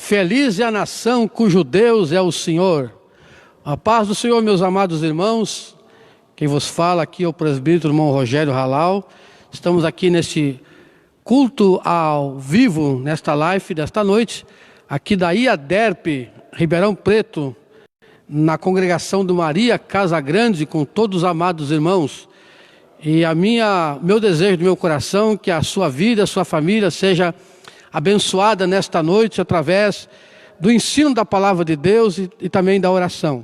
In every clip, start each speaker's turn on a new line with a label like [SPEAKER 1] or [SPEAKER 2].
[SPEAKER 1] Feliz é a nação cujo Deus é o Senhor. A paz do Senhor, meus amados irmãos. Quem vos fala aqui é o presbítero irmão Rogério Halal. Estamos aqui neste culto ao vivo, nesta live desta noite, aqui da IADERP, Ribeirão Preto, na congregação do Maria Casa Grande, com todos os amados irmãos. E meu desejo do meu coração, que a sua vida, a sua família seja abençoada nesta noite através do ensino da palavra de Deus e também da oração.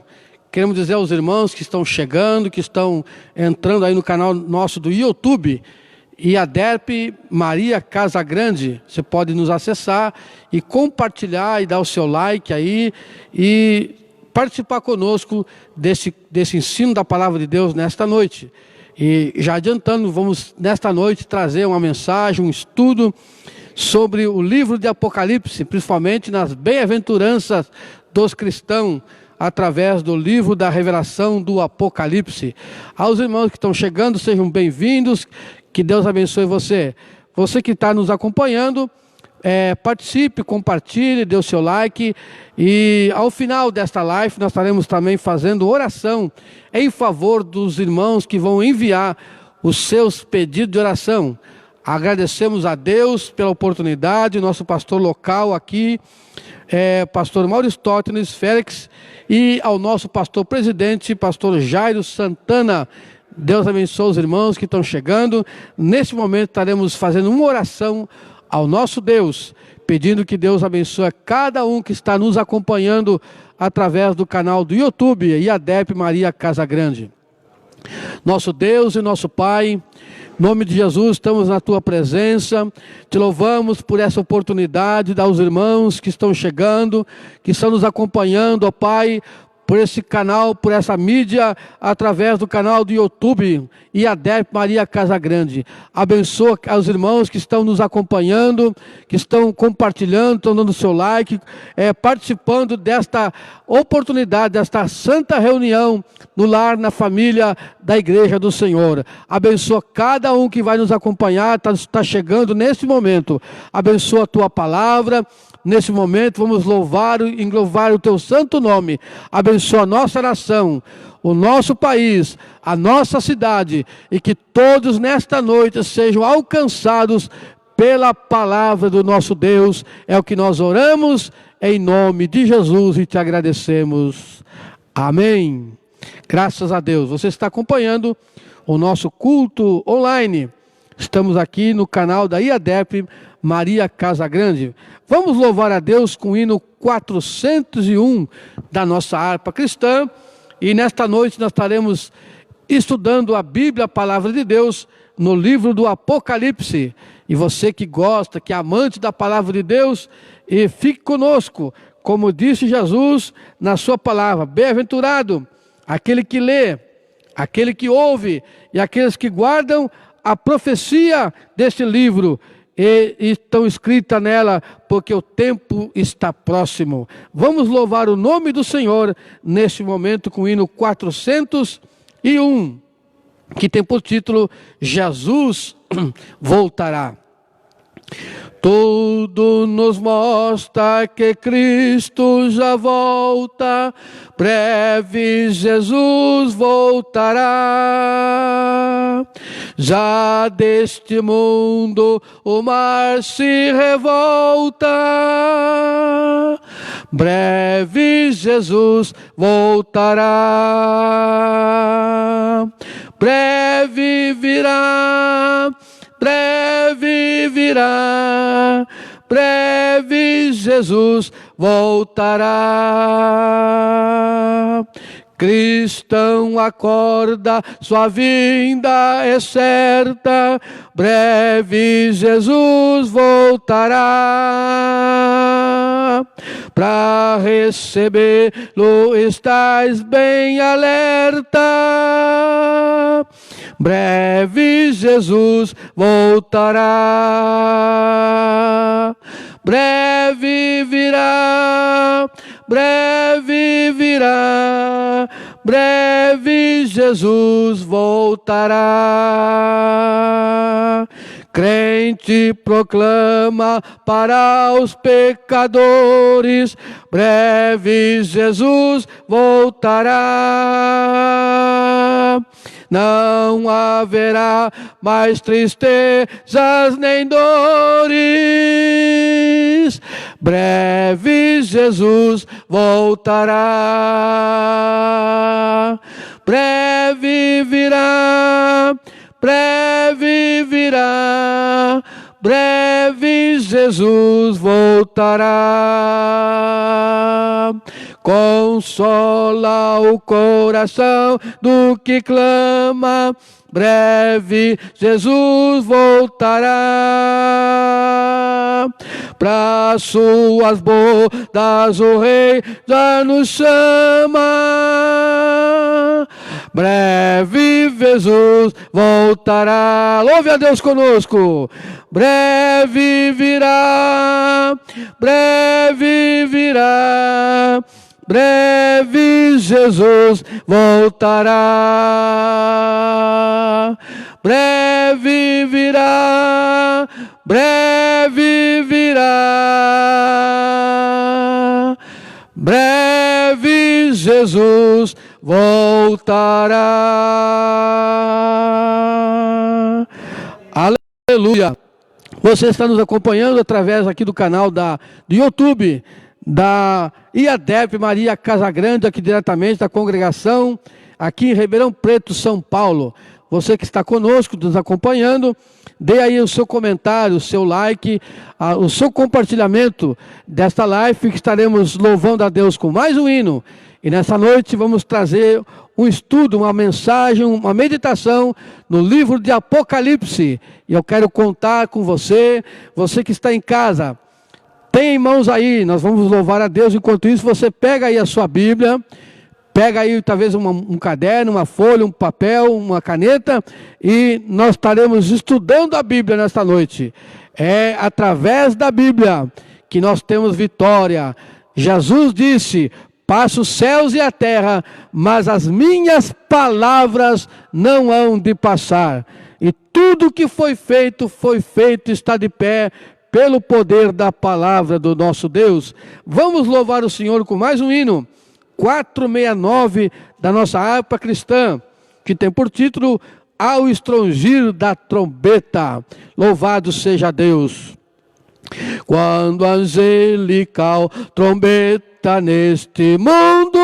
[SPEAKER 1] Queremos dizer aos irmãos que estão chegando, que estão entrando aí no canal nosso do YouTube, IADERP Maria Casa Grande. Você pode nos acessar e compartilhar e dar o seu like aí e participar conosco desse ensino da palavra de Deus nesta noite. E já adiantando, vamos nesta noite trazer uma mensagem, um estudo sobre o livro de Apocalipse, principalmente nas bem-aventuranças dos cristãos, através do livro da revelação do Apocalipse. Aos irmãos que estão chegando, sejam bem-vindos, que Deus abençoe você. Você que está nos acompanhando, participe, compartilhe, dê o seu like, e ao final desta live nós estaremos também fazendo oração em favor dos irmãos que vão enviar os seus pedidos de oração. Agradecemos a Deus pela oportunidade, nosso pastor local aqui, pastor Mauristótenes Félix, e ao nosso pastor presidente, pastor Jairo Santana. Deus abençoe os irmãos que estão chegando. Neste momento estaremos fazendo uma oração ao nosso Deus, pedindo que Deus abençoe cada um que está nos acompanhando através do canal do YouTube, IADERP Maria Casa Grande. Nosso Deus e nosso Pai, em nome de Jesus, estamos na Tua presença, te louvamos por essa oportunidade, aos irmãos que estão chegando, que estão nos acompanhando, ó Pai, por esse canal, por essa mídia, através do canal do YouTube, IADERP Maria Casa Grande. Abençoa os irmãos que estão nos acompanhando, que estão compartilhando, estão dando seu like, participando desta oportunidade, desta santa reunião no lar, na família da Igreja do Senhor. Abençoa cada um que vai nos acompanhar, está chegando nesse momento. Abençoa a Tua palavra. Nesse momento vamos louvar o Teu santo nome. Abençoa a nossa nação, o nosso país, a nossa cidade, e que todos nesta noite sejam alcançados pela palavra do nosso Deus. É o que nós oramos em nome de Jesus e te agradecemos. Amém. Graças a Deus. Você está acompanhando o nosso culto online. Estamos aqui no canal da IADERP Maria Casa Grande. Vamos louvar a Deus com o hino 401 da nossa harpa cristã. E nesta noite nós estaremos estudando a Bíblia, a palavra de Deus, no livro do Apocalipse. E você que gosta, que é amante da palavra de Deus, fique conosco. Como disse Jesus na sua palavra, bem-aventurado aquele que lê, aquele que ouve e aqueles que guardam a profecia deste livro. E estão escritas nela, porque o tempo está próximo. Vamos louvar o nome do Senhor neste momento com o hino 401, que tem por título Jesus voltará. Tudo nos mostra que Cristo já volta, breve Jesus voltará. Já deste mundo o mar se revolta, breve Jesus voltará. Breve virá, breve virá, breve Jesus voltará. Cristão, acorda, sua vinda é certa, breve Jesus voltará. Para recebê-lo estás bem alerta, breve Jesus voltará. Breve virá, breve virá, breve Jesus voltará. crente proclama para os pecadores, breve Jesus voltará. Não haverá mais tristezas nem dores, breve Jesus voltará. Breve virá, breve virá, breve Jesus voltará. Consola o coração do que clama, breve Jesus voltará. Para suas bodas o Rei já nos chama, breve Jesus voltará. Louve a Deus conosco. Breve virá, breve virá, breve Jesus voltará. Breve virá, breve virá, breve Jesus voltará. Aleluia. Você está nos acompanhando através aqui do canal do YouTube da IADEP Maria Casagrande, aqui diretamente da congregação, aqui em Ribeirão Preto, São Paulo. Você que está conosco, nos acompanhando, dê aí o seu comentário, o seu like, o seu compartilhamento desta live, que estaremos louvando a Deus com mais um hino. E nessa noite vamos trazer um estudo, uma mensagem, uma meditação no livro de Apocalipse. E eu quero contar com você, você que está em casa, tem em mãos aí, nós vamos louvar a Deus. Enquanto isso, você pega aí a sua Bíblia, pega aí talvez um caderno, uma folha, um papel, uma caneta, e nós estaremos estudando a Bíblia nesta noite. É através da Bíblia que nós temos vitória. Jesus disse: passo os céus e a terra, mas as minhas palavras não hão de passar. E tudo que foi feito, está de pé, pelo poder da palavra do nosso Deus. Vamos louvar o Senhor com mais um hino, 469 da nossa harpa cristã, que tem por título Ao Estrongir da Trombeta. Louvado seja Deus. Quando a angelical trombeta neste mundo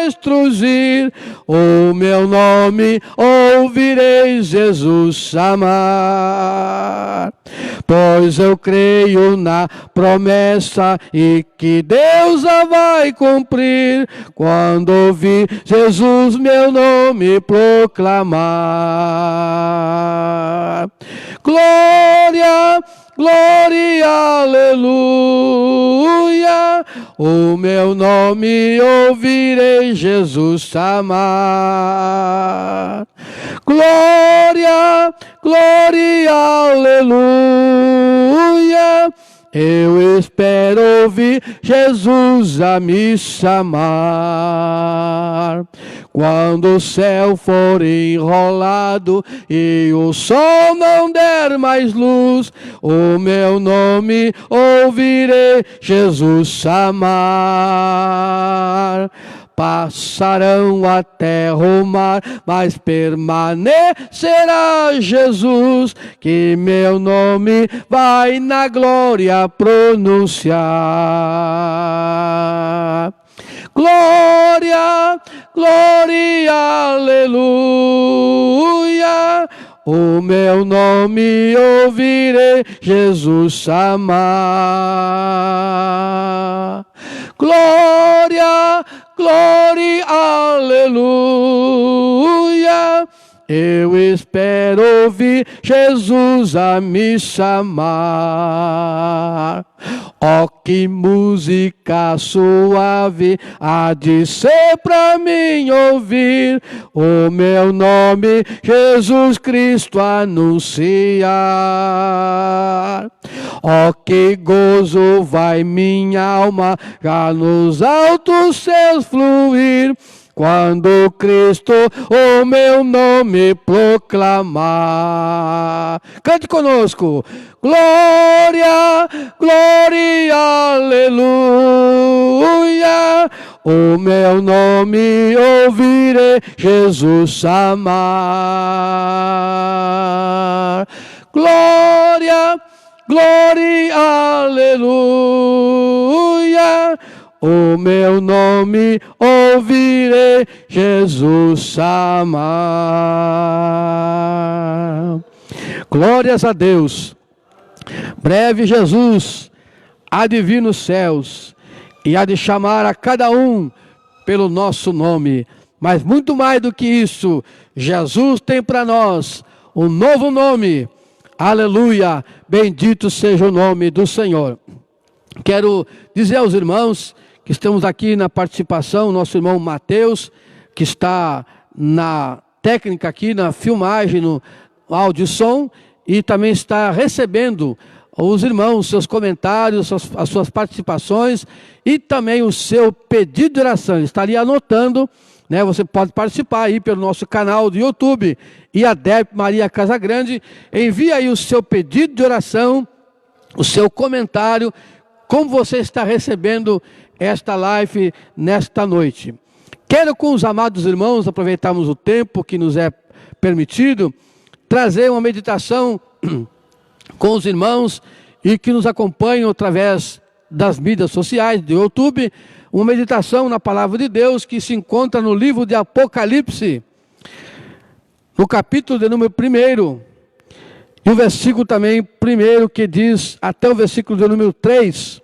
[SPEAKER 1] estrugir, o meu nome ouvirei Jesus chamar. Pois eu creio na promessa e que Deus a vai cumprir, quando ouvir Jesus meu nome proclamar. Glória, glória, aleluia, o meu nome ouvirei Jesus chamar. Glória, glória, aleluia, eu espero ouvir Jesus a me chamar. Quando o céu for enrolado e o sol não der mais luz, o meu nome ouvirei Jesus chamar. Passarão a terra o mar, mas permanecerá Jesus, que meu nome vai na glória pronunciar. Glória, glória, aleluia, o meu nome ouvirei Jesus chamar. Glória, glória, aleluia, eu espero ouvir Jesus a me chamar. Oh, que música suave há de ser para mim ouvir, o meu nome Jesus Cristo anunciar. Oh, que gozo vai minha alma já nos altos céus fluir, quando Cristo o meu nome proclamar. Cante conosco. Glória, glória, aleluia. O meu nome ouvirei Jesus chamar. Glória, glória, aleluia. O meu nome ouvirei Jesus chamar. Glórias a Deus. Breve Jesus há de vir nos céus e há de chamar a cada um pelo nosso nome. Mas muito mais do que isso, Jesus tem para nós um novo nome. Aleluia, bendito seja o nome do Senhor. Quero dizer aos irmãos que estamos aqui na participação, nosso irmão Mateus, que está na técnica aqui, na filmagem, no áudio e som, e também está recebendo os irmãos, seus comentários, as suas participações e também o seu pedido de oração. Ele está ali anotando, né? Você pode participar aí pelo nosso canal do YouTube, e a Deb Maria Casagrande, envia aí o seu pedido de oração, o seu comentário, como você está recebendo esta live nesta noite. Quero com os amados irmãos, aproveitarmos o tempo que nos é permitido, trazer uma meditação com os irmãos e que nos acompanham através das mídias sociais, do YouTube, uma meditação na Palavra de Deus que se encontra no livro de Apocalipse, no capítulo de número 1, e o versículo também 1, que diz, até o versículo de número 3,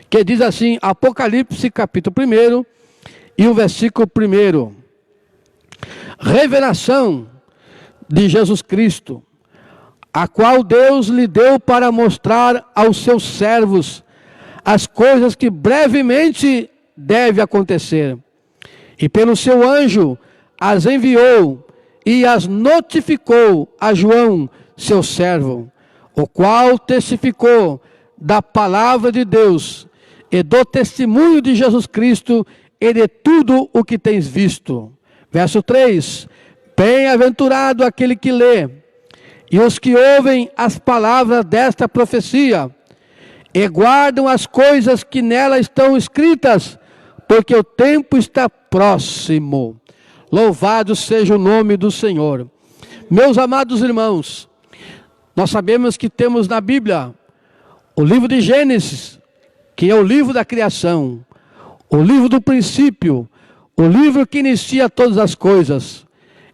[SPEAKER 1] que diz assim, Apocalipse capítulo 1, e o versículo 1. Revelação de Jesus Cristo, a qual Deus lhe deu para mostrar aos seus servos as coisas que brevemente deve acontecer. E pelo seu anjo as enviou e as notificou a João, seu servo, o qual testificou da palavra de Deus e do testemunho de Jesus Cristo e de tudo o que tens visto. Verso 3. Bem-aventurado aquele que lê, e os que ouvem as palavras desta profecia, e guardam as coisas que nela estão escritas, porque o tempo está próximo. Louvado seja o nome do Senhor. Meus amados irmãos, nós sabemos que temos na Bíblia o livro de Gênesis, que é o livro da criação, o livro do princípio, o livro que inicia todas as coisas.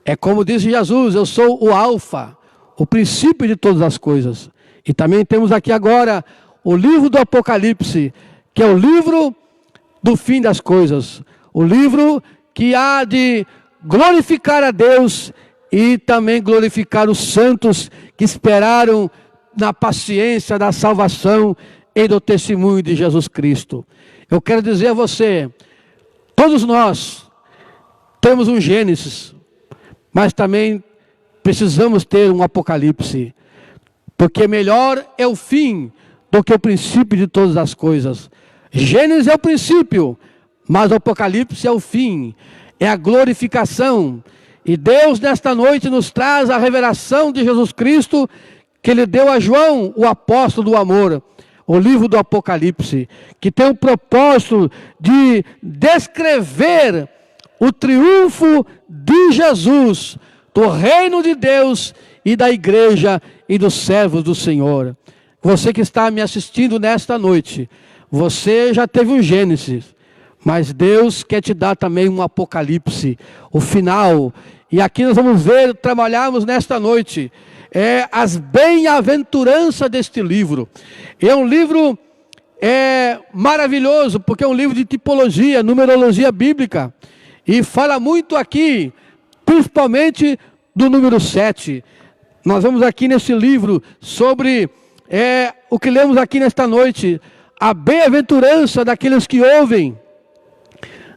[SPEAKER 1] É como disse Jesus, eu sou o alfa, o princípio de todas as coisas. E também temos aqui agora o livro do Apocalipse, que é o livro do fim das coisas. O livro que há de glorificar a Deus e também glorificar os santos que esperaram na paciência da salvação e do testemunho de Jesus Cristo. Eu quero dizer a você, todos nós temos um Gênesis, mas também precisamos ter um Apocalipse, porque melhor é o fim do que o princípio de todas as coisas. Gênesis é o princípio, mas o Apocalipse é o fim, é a glorificação. E Deus nesta noite nos traz a revelação de Jesus Cristo, que Ele deu a João, o apóstolo do amor, o livro do Apocalipse, que tem o propósito de descrever o triunfo de Jesus, do reino de Deus e da igreja e dos servos do Senhor. Você que está me assistindo nesta noite, você já teve um Gênesis, mas Deus quer te dar também um Apocalipse, o final. E aqui nós vamos ver, trabalharmos nesta noite, as bem-aventuranças deste livro. É um livro maravilhoso, porque é um livro de tipologia, numerologia bíblica. E fala muito aqui, principalmente do número 7. Nós vamos aqui nesse livro sobre o que lemos aqui nesta noite. A bem-aventurança daqueles que ouvem,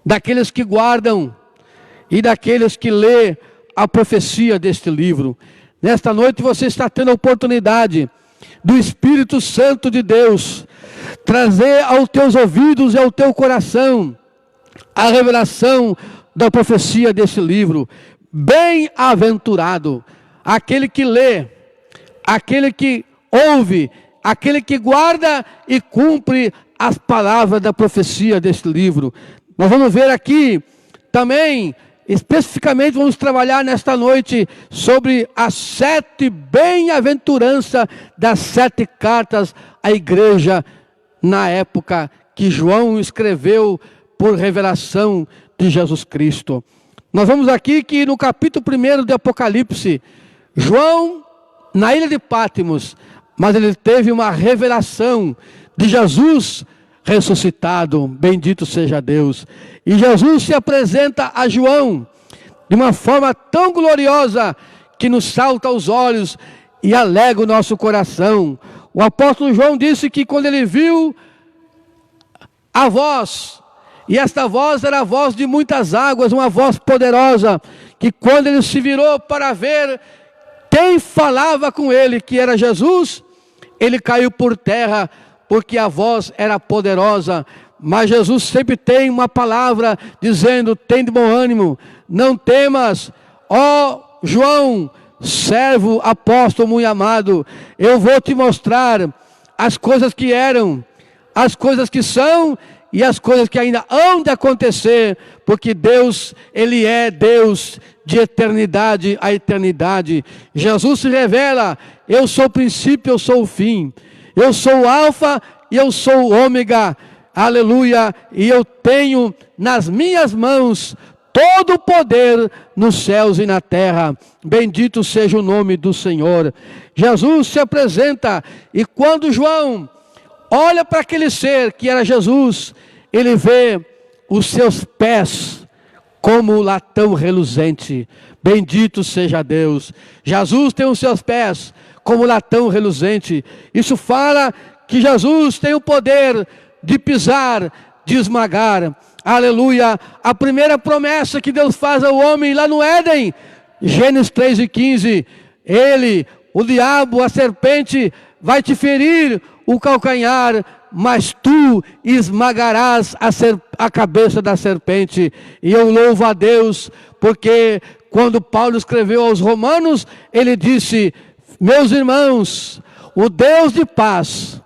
[SPEAKER 1] daqueles que guardam e daqueles que lê a profecia deste livro. Nesta noite você está tendo a oportunidade do Espírito Santo de Deus trazer aos teus ouvidos e ao teu coração a revelação da profecia desse livro. Bem-aventurado aquele que lê, aquele que ouve, aquele que guarda e cumpre as palavras da profecia deste livro. Nós vamos ver aqui também, especificamente vamos trabalhar nesta noite sobre as 7 bem-aventuranças das 7 cartas à igreja na época que João escreveu por revelação de Jesus Cristo. Nós vamos aqui que no capítulo 1 de Apocalipse, João na ilha de Patmos, mas ele teve uma revelação de Jesus ressuscitado, bendito seja Deus. E Jesus se apresenta a João de uma forma tão gloriosa que nos salta aos olhos e alegra o nosso coração. O apóstolo João disse que quando ele viu a voz, e esta voz era a voz de muitas águas, uma voz poderosa, que quando ele se virou para ver quem falava com ele, que era Jesus, ele caiu por terra, porque a voz era poderosa. Mas Jesus sempre tem uma palavra dizendo: tem de bom ânimo, não temas, ó João, servo, apóstolo muito amado, eu vou te mostrar as coisas que eram, as coisas que são e as coisas que ainda hão de acontecer, porque Deus, Ele é Deus de eternidade a eternidade. Jesus se revela: eu sou o princípio, eu sou o fim, eu sou o alfa e eu sou o ômega, aleluia, e eu tenho nas minhas mãos todo o poder nos céus e na terra. Bendito seja o nome do Senhor. Jesus se apresenta, e quando João olha para aquele ser que era Jesus, ele vê os seus pés como latão reluzente. Bendito seja Deus. Jesus tem os seus pés como latão reluzente. Isso fala que Jesus tem o poder de pisar, de esmagar. Aleluia. A primeira promessa que Deus faz ao homem lá no Éden, Gênesis 3:15, ele, o diabo, a serpente, vai te ferir o calcanhar, mas tu esmagarás a cabeça da serpente. E eu louvo a Deus, porque quando Paulo escreveu aos Romanos, ele disse: meus irmãos, o Deus de paz,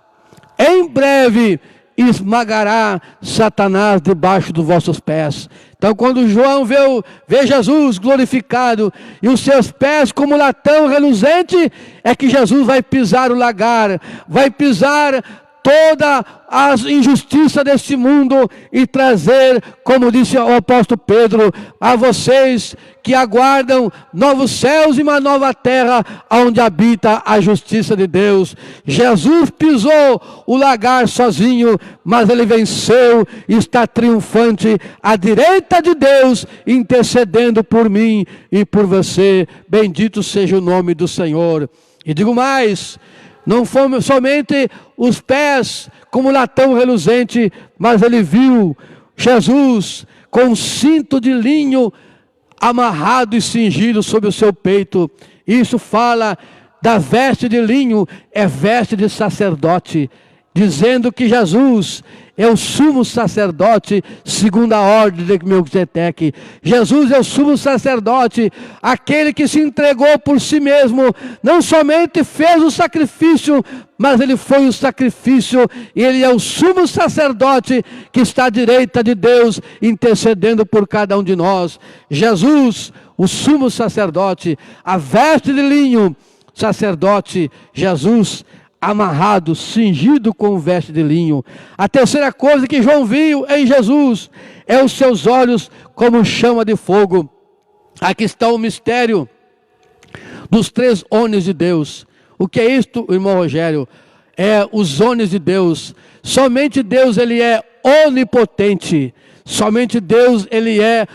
[SPEAKER 1] em breve esmagará Satanás debaixo dos vossos pés. Então quando João vê Jesus glorificado e os seus pés como latão reluzente, é que Jesus vai pisar o lagar, vai pisar toda a injustiça deste mundo e trazer, como disse o apóstolo Pedro, a vocês que aguardam novos céus e uma nova terra, onde habita a justiça de Deus. Jesus pisou o lagar sozinho, mas ele venceu e está triunfante à direita de Deus, intercedendo por mim e por você. Bendito seja o nome do Senhor. E digo mais, não foram somente os pés como latão reluzente, mas ele viu Jesus com um cinto de linho amarrado e cingido sobre o seu peito. Isso fala da veste de linho, é veste de sacerdote, dizendo que Jesus é o sumo sacerdote segundo a ordem de Melquisedeque. Jesus é o sumo sacerdote, aquele que se entregou por si mesmo, não somente fez o sacrifício, mas ele foi o sacrifício, e ele é o sumo sacerdote que está à direita de Deus, intercedendo por cada um de nós. Jesus, o sumo sacerdote, a veste de linho, sacerdote, Jesus amarrado, cingido com veste de linho. A terceira coisa que João viu em Jesus é os seus olhos como chama de fogo. Aqui está o mistério dos 3 ônus de Deus. O que é isto, irmão Rogério? É os ônus de Deus. Somente Deus, ele é onipotente. Somente Deus, ele é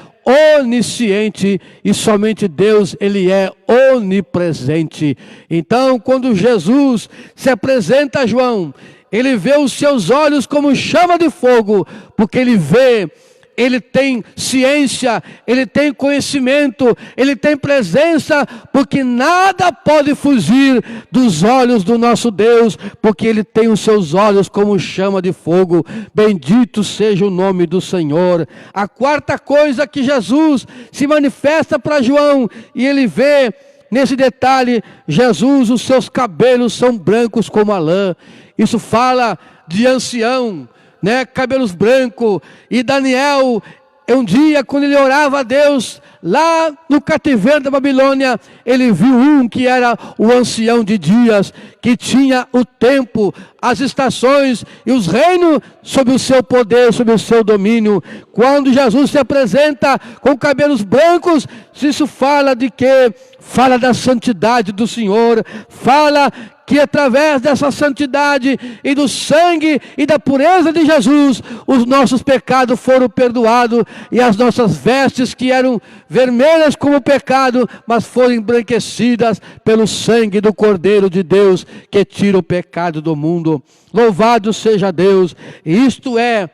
[SPEAKER 1] onisciente, e somente Deus, ele é onipresente. Então, quando Jesus se apresenta a João, ele vê os seus olhos como chama de fogo, porque ele vê ele tem ciência, ele tem conhecimento, ele tem presença, porque nada pode fugir dos olhos do nosso Deus, porque ele tem os seus olhos como chama de fogo. Bendito seja o nome do Senhor. A quarta coisa que Jesus se manifesta para João, e ele vê nesse detalhe, Jesus, os seus cabelos são brancos como a lã. Isso fala de ancião, né? Cabelos brancos. E Daniel, um dia, quando ele orava a Deus, lá no cativeiro da Babilônia, ele viu um que era o ancião de dias, que tinha o tempo, as estações e os reinos sob o seu poder, sob o seu domínio. Quando Jesus se apresenta com cabelos brancos, isso fala de quê? Fala da santidade do Senhor, fala que através dessa santidade e do sangue e da pureza de Jesus, os nossos pecados foram perdoados, e as nossas vestes que eram vermelhas como o pecado, mas foram embranquecidas pelo sangue do Cordeiro de Deus, que tira o pecado do mundo. Louvado seja Deus. E isto é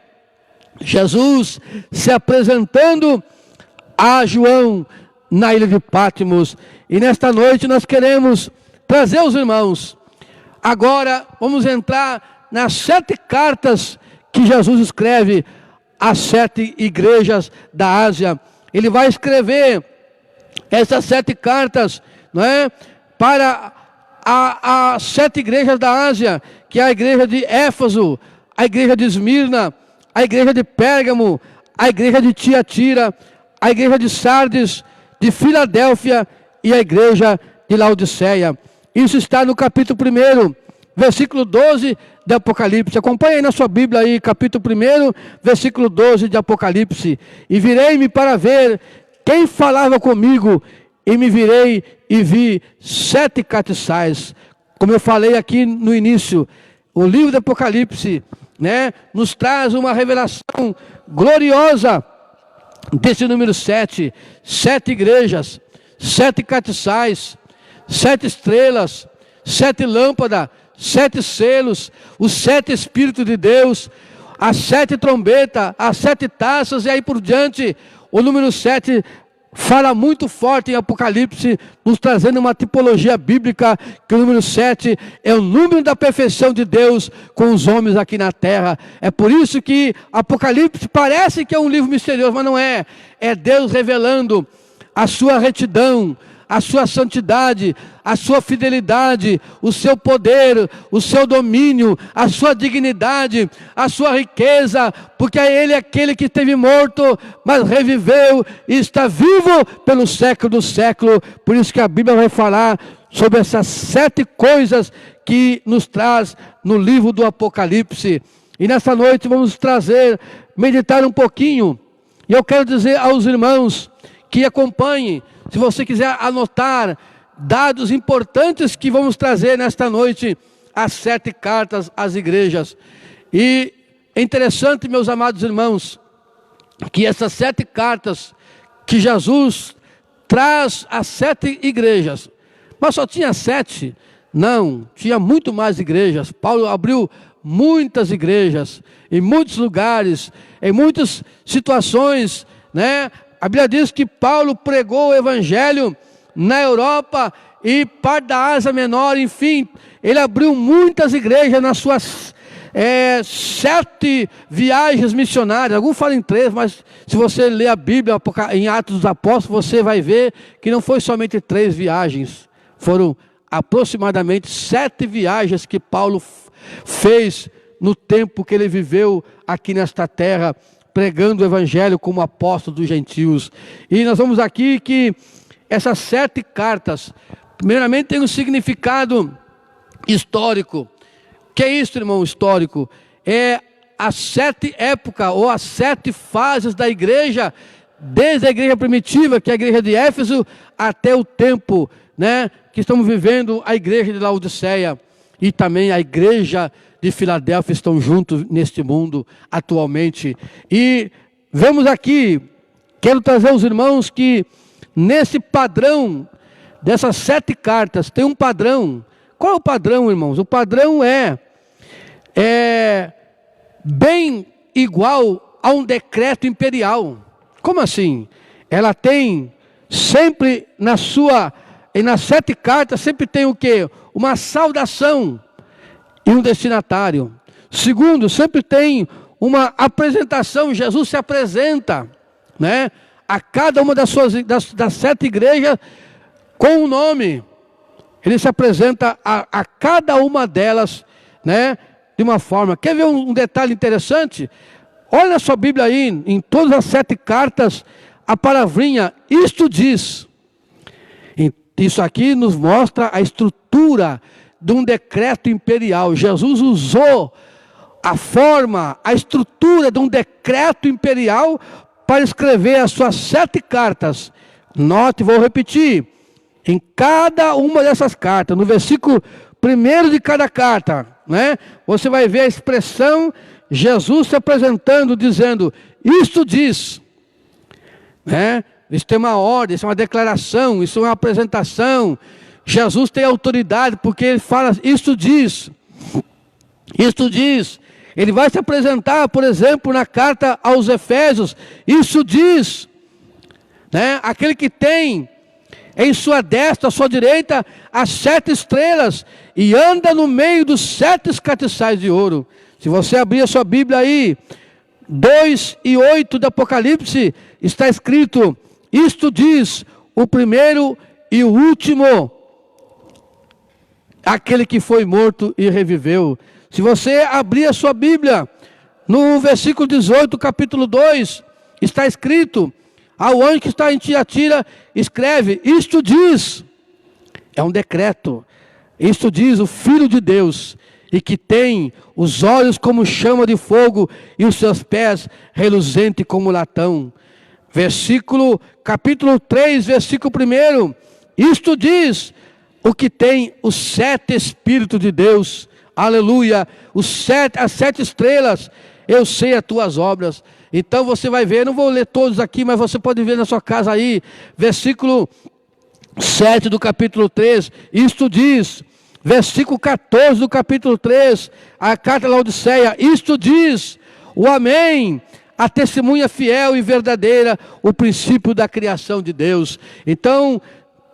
[SPEAKER 1] Jesus se apresentando a João na ilha de Patmos. E nesta noite nós queremos trazer os irmãos. Agora vamos entrar nas 7 cartas que Jesus escreve às 7 igrejas da Ásia. Ele vai escrever essas 7 cartas, não é? Para as 7 igrejas da Ásia, que é a igreja de Éfeso, a igreja de Esmirna, a igreja de Pérgamo, a igreja de Tiatira, a igreja de Sardes, de Filadélfia e a igreja de Laodiceia. Isso está no capítulo 1, versículo 12 de Apocalipse. Acompanhe aí na sua Bíblia aí, capítulo 1, versículo 12 de Apocalipse. E virei-me para ver quem falava comigo, e me virei e vi 7 castiçais. Como eu falei aqui no início, o livro do Apocalipse, né, nos traz uma revelação gloriosa desse número 7. 7 igrejas, 7 castiçais, 7 estrelas, 7 lâmpadas, 7 selos, os 7 Espíritos de Deus, as 7 trombetas, as 7 taças, e aí por diante. O número 7 fala muito forte em Apocalipse, nos trazendo uma tipologia bíblica, que o número 7 é o número da perfeição de Deus com os homens aqui na terra. É por isso que Apocalipse parece que é um livro misterioso, mas não é. É Deus revelando a sua retidão, a sua santidade, a sua fidelidade, o seu poder, o seu domínio, a sua dignidade, a sua riqueza, porque é Ele aquele que esteve morto, mas reviveu e está vivo pelo século do século. Por isso que a Bíblia vai falar sobre essas 7 coisas que nos traz no livro do Apocalipse. E nessa noite vamos meditar um pouquinho, e eu quero dizer aos irmãos que acompanhem, se você quiser anotar dados importantes que vamos trazer nesta noite, as 7 cartas às igrejas. E é interessante, meus amados irmãos, que essas 7 cartas que Jesus traz às 7 igrejas, mas só tinha 7? Não, tinha muito mais igrejas. Paulo abriu muitas igrejas, em muitos lugares, em muitas situações, né? A Bíblia diz que Paulo pregou o Evangelho na Europa e parte da Ásia Menor, enfim, ele abriu muitas igrejas nas suas 7 viagens missionárias. Alguns falam em 3, mas se você ler a Bíblia em Atos dos Apóstolos, você vai ver que não foi somente 3 viagens, foram aproximadamente 7 viagens que Paulo fez no tempo que ele viveu aqui nesta terra, pregando o Evangelho como apóstolo dos gentios. E nós vamos aqui que essas 7 cartas, primeiramente, tem um significado histórico. O que é isso, irmão, histórico? É as 7 épocas, ou as 7 fases da igreja, desde a igreja primitiva, que é a igreja de Éfeso, até o tempo, né, que estamos vivendo, a igreja de Laodiceia, e também a igreja de Filadélfia estão juntos neste mundo atualmente. E vemos aqui, quero trazer aos irmãos que nesse padrão dessas 7 cartas tem um padrão. Qual é o padrão, irmãos? O padrão é bem igual a um decreto imperial. Como assim? Ela tem sempre nas 7 cartas, sempre tem o quê? Uma saudação e um destinatário. Segundo, sempre tem uma apresentação. Jesus se apresenta, né, a cada uma das 7 igrejas com um nome. Ele se apresenta a cada uma delas, né, de uma forma. Quer ver um detalhe interessante? Olha na sua Bíblia aí, em todas as 7 cartas, a palavrinha isto diz. Isso aqui nos mostra a estrutura de um decreto imperial. Jesus usou a forma, a estrutura de um decreto imperial para escrever as suas 7 cartas. Note, vou repetir, em cada uma dessas cartas, no versículo 1 de cada carta, né, você vai ver a expressão Jesus se apresentando, dizendo, isto diz, né? Isso tem uma ordem, isso é uma declaração, isso é uma apresentação. Jesus tem autoridade, porque ele fala, isto diz. Isto diz. Ele vai se apresentar, por exemplo, na carta aos Efésios, isso diz, né? Aquele que tem em sua destra, à sua direita, as 7 estrelas, e anda no meio dos 7 castiçais de ouro. Se você abrir a sua Bíblia aí, 2:8 do Apocalipse, está escrito, isto diz, o primeiro e o último, aquele que foi morto e reviveu. Se você abrir a sua Bíblia, no versículo 18, capítulo 2, está escrito, ao anjo que está em Tiatira, escreve, isto diz, é um decreto, isto diz o Filho de Deus, e que tem os olhos como chama de fogo, e os seus pés reluzentes como latão. Capítulo 3, versículo 1, isto diz, o que tem os 7 Espíritos de Deus, aleluia, as 7 estrelas, eu sei as tuas obras. Então você vai ver, não vou ler todos aqui, mas você pode ver na sua casa aí, versículo 7 do capítulo 3, isto diz, versículo 14 do capítulo 3, a carta a Laodiceia, isto diz, o Amém, a testemunha fiel e verdadeira, o princípio da criação de Deus. Então,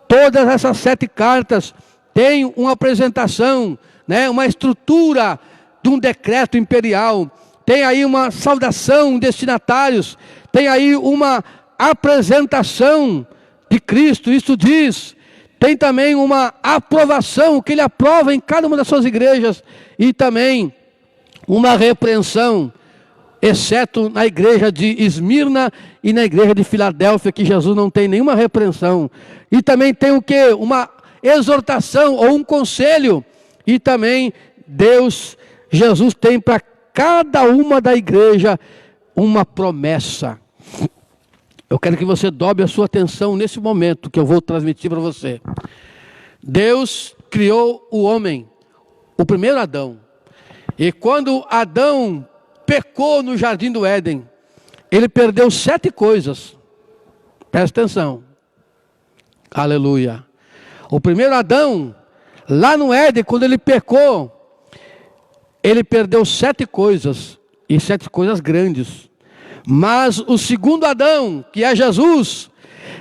[SPEAKER 1] todas essas 7 cartas têm uma apresentação, né, uma estrutura de um decreto imperial, tem aí uma saudação, destinatários, tem aí uma apresentação de Cristo, isso diz, tem também uma aprovação, que ele aprova em cada uma das suas igrejas, e também uma repreensão, exceto na igreja de Esmirna e na igreja de Filadélfia, que Jesus não tem nenhuma repreensão. E também tem o quê? Uma exortação ou um conselho. E também Jesus tem para cada uma da igreja uma promessa. Eu quero que você dobre a sua atenção nesse momento que eu vou transmitir para você. Deus criou o homem, o primeiro Adão. E quando Adão pecou no jardim do Éden, ele perdeu 7 coisas. Presta atenção. Aleluia. O primeiro Adão, lá no Éden, quando ele pecou, ele perdeu 7 coisas, e 7 coisas grandes. Mas o segundo Adão, que é Jesus,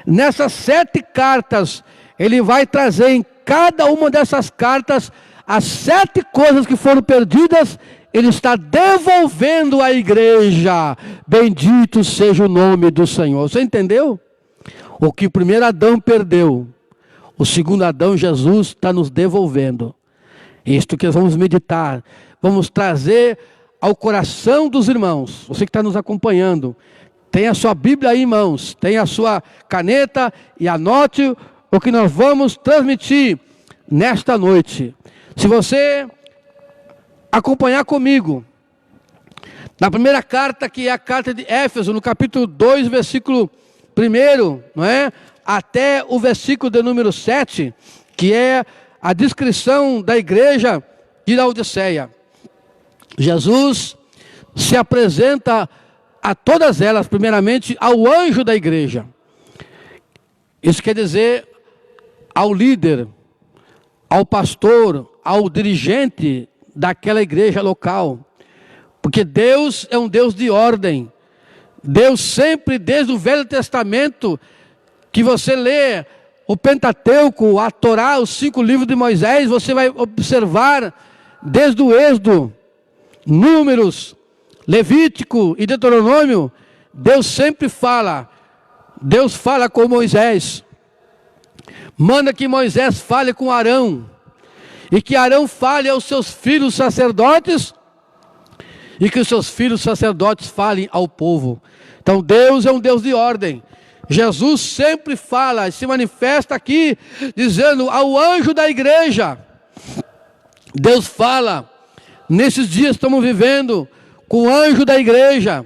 [SPEAKER 1] nessas 7 cartas, ele vai trazer em cada uma dessas cartas as 7 coisas que foram perdidas. Ele está devolvendo à igreja. Bendito seja o nome do Senhor. Você entendeu? O que o primeiro Adão perdeu, o segundo Adão, Jesus, está nos devolvendo. Isto que vamos meditar, vamos trazer ao coração dos irmãos. Você que está nos acompanhando, tem a sua Bíblia aí, irmãos, tem a sua caneta e anote o que nós vamos transmitir nesta noite. Se você acompanhar comigo, na primeira carta, que é a carta de Éfeso, no capítulo 2, versículo 1, não é? Até o versículo de número 7, que é a descrição da igreja de Laodiceia. Jesus se apresenta a todas elas, primeiramente ao anjo da igreja. Isso quer dizer ao líder, ao pastor, ao dirigente daquela igreja local. Porque Deus é um Deus de ordem. Deus sempre, desde o Velho Testamento, que você lê o Pentateuco, a Torá, os 5 livros de Moisés, você vai observar desde o Êxodo, Números, Levítico e Deuteronômio, Deus sempre fala. Deus fala com Moisés, manda que Moisés fale com Arão, e que Arão fale aos seus filhos sacerdotes, e que os seus filhos sacerdotes falem ao povo. Então Deus é um Deus de ordem. Jesus sempre fala e se manifesta aqui, dizendo ao anjo da igreja. Deus fala, nesses dias estamos vivendo com o anjo da igreja.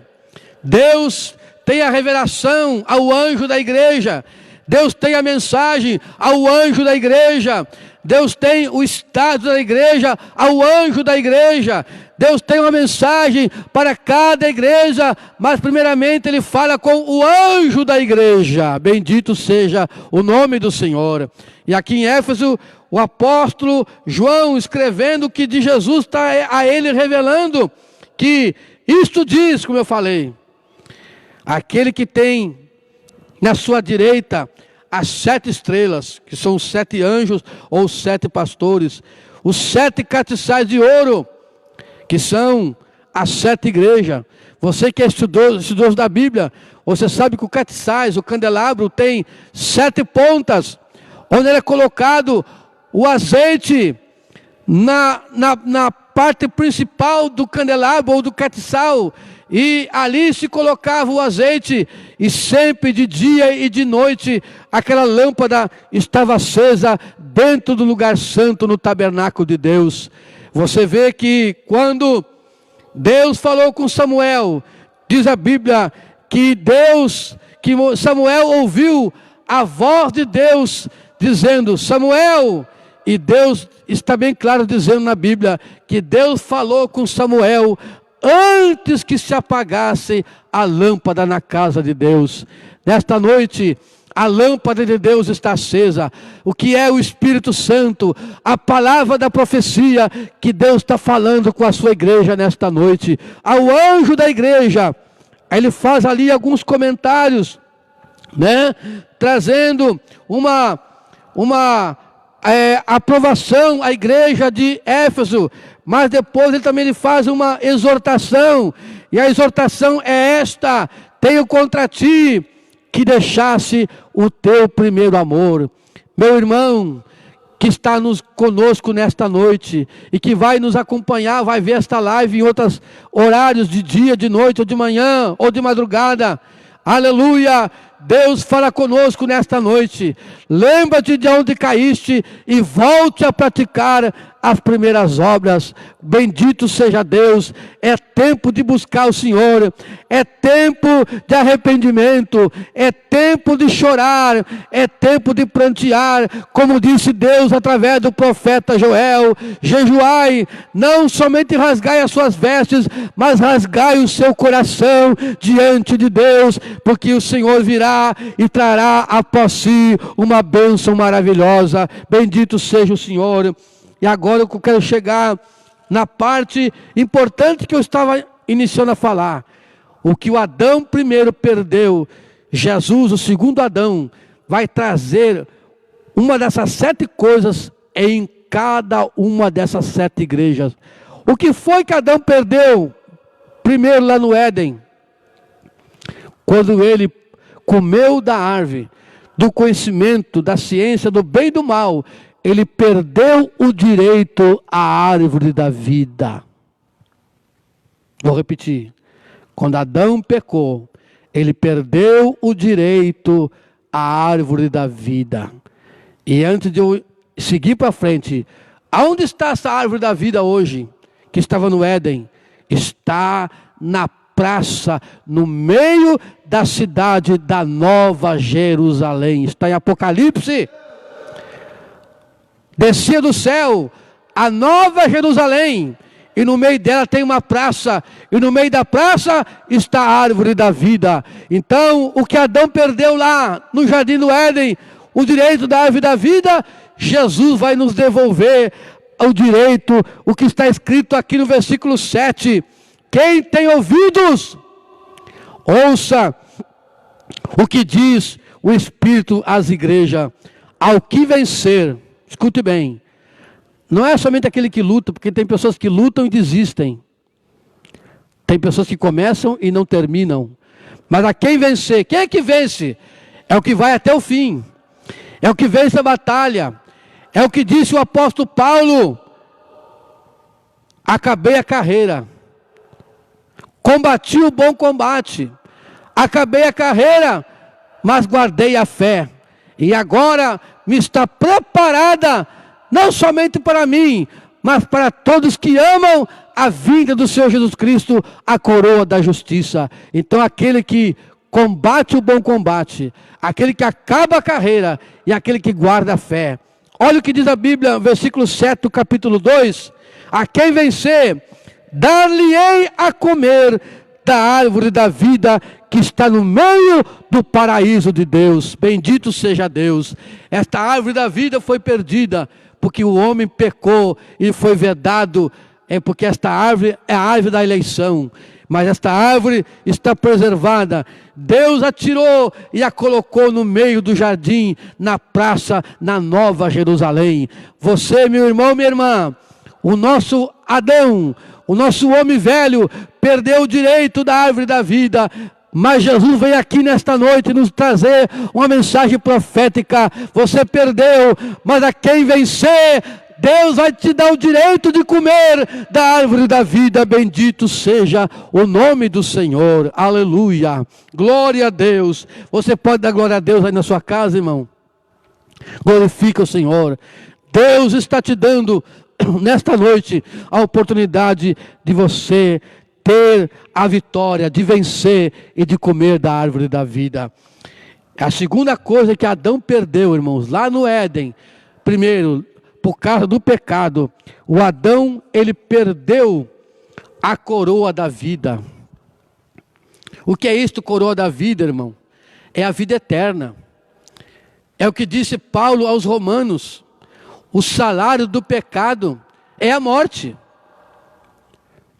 [SPEAKER 1] Deus tem a revelação ao anjo da igreja. Deus tem a mensagem ao anjo da igreja. Deus tem o estado da igreja ao anjo da igreja. Deus tem uma mensagem para cada igreja, mas primeiramente Ele fala com o anjo da igreja. Bendito seja o nome do Senhor. E aqui em Éfeso, o apóstolo João escrevendo que de Jesus está a ele revelando que isto diz, como eu falei, aquele que tem na sua direita as 7 estrelas, que são os 7 anjos ou os 7 pastores, os 7 castiçais de ouro, que são as 7 igrejas. Você que é estudioso da Bíblia, você sabe que o castiçais, o candelabro, tem 7 pontas, onde é colocado o azeite na parte principal do candelabro ou do castiçal, e ali se colocava o azeite, e sempre de dia e de noite aquela lâmpada estava acesa dentro do lugar santo, no tabernáculo de Deus. Você vê que quando Deus falou com Samuel, diz a Bíblia que Samuel ouviu a voz de Deus dizendo, Samuel, e Deus está bem claro dizendo na Bíblia, que Deus falou com Samuel antes que se apagasse a lâmpada na casa de Deus. Nesta noite, a lâmpada de Deus está acesa. O que é o Espírito Santo? A palavra da profecia que Deus está falando com a sua igreja nesta noite. Ao anjo da igreja, ele faz ali alguns comentários, né? Trazendo uma aprovação à igreja de Éfeso, mas depois ele faz uma exortação, e a exortação é esta: tenho contra ti que deixasse o teu primeiro amor. Meu irmão que está conosco nesta noite e que vai nos acompanhar, vai ver esta live em outros horários de dia, de noite, ou de manhã, ou de madrugada, aleluia, Deus fala conosco nesta noite. Lembra-te de onde caíste e volte a praticar as primeiras obras. Bendito seja Deus. É tempo de buscar o Senhor, é tempo de arrependimento, é tempo de chorar, é tempo de prantear, como disse Deus através do profeta Joel: jejuai, não somente rasgai as suas vestes, mas rasgai o seu coração diante de Deus, porque o Senhor virá e trará após si uma bênção maravilhosa. Bendito seja o Senhor. E agora eu quero chegar na parte importante que eu estava iniciando a falar. O que o Adão primeiro perdeu, Jesus, o segundo Adão, vai trazer uma dessas 7 coisas em cada uma dessas 7 igrejas. O que foi que Adão perdeu primeiro lá no Éden? Quando ele comeu da árvore do conhecimento, da ciência, do bem e do mal, ele perdeu o direito à árvore da vida. Vou repetir. Quando Adão pecou, ele perdeu o direito à árvore da vida. E antes de eu seguir para frente, aonde está essa árvore da vida hoje, que estava no Éden? Está na praça, no meio da cidade da Nova Jerusalém. Está em Apocalipse. Descia do céu a Nova Jerusalém, e no meio dela tem uma praça, e no meio da praça está a árvore da vida. Então, o que Adão perdeu lá no jardim do Éden, o direito da árvore da vida, Jesus vai nos devolver o direito, o que está escrito aqui no versículo 7. Quem tem ouvidos, Ouça o que diz o Espírito às igrejas. Ao que vencer, escute bem, não é somente aquele que luta, porque tem pessoas que lutam e desistem. Tem pessoas que começam e não terminam. Mas a quem vencer, quem é que vence? É o que vai até o fim. É o que vence a batalha. É o que disse o apóstolo Paulo: acabei a carreira, combati o bom combate, acabei a carreira, mas guardei a fé. E agora me está preparada, não somente para mim, mas para todos que amam a vinda do Senhor Jesus Cristo, a coroa da justiça. Então aquele que combate o bom combate, aquele que acaba a carreira e aquele que guarda a fé. Olha o que diz a Bíblia, versículo 7 do capítulo 2. A quem vencer, dar-lhe-ei a comer da árvore da vida que está no meio do paraíso de Deus. Bendito seja Deus. Esta árvore da vida foi perdida porque o homem pecou e foi vedado. É porque esta árvore é a árvore da eleição. Mas esta árvore está preservada. Deus a tirou e a colocou no meio do jardim, na praça, na Nova Jerusalém. Você, meu irmão, minha irmã, o nosso Adão, o nosso homem velho, perdeu o direito da árvore da vida. Mas Jesus vem aqui nesta noite nos trazer uma mensagem profética. Você perdeu, mas a quem vencer, Deus vai te dar o direito de comer da árvore da vida. Bendito seja o nome do Senhor. Aleluia. Glória a Deus. Você pode dar glória a Deus aí na sua casa, irmão? Glorifica o Senhor. Deus está te dando nesta noite a oportunidade de você ter a vitória, de vencer e de comer da árvore da vida. A segunda coisa que Adão perdeu, irmãos, lá no Éden, primeiro, por causa do pecado, o Adão, ele perdeu a coroa da vida. O que é isto, coroa da vida, irmão? É a vida eterna. É o que disse Paulo aos Romanos: o salário do pecado é a morte,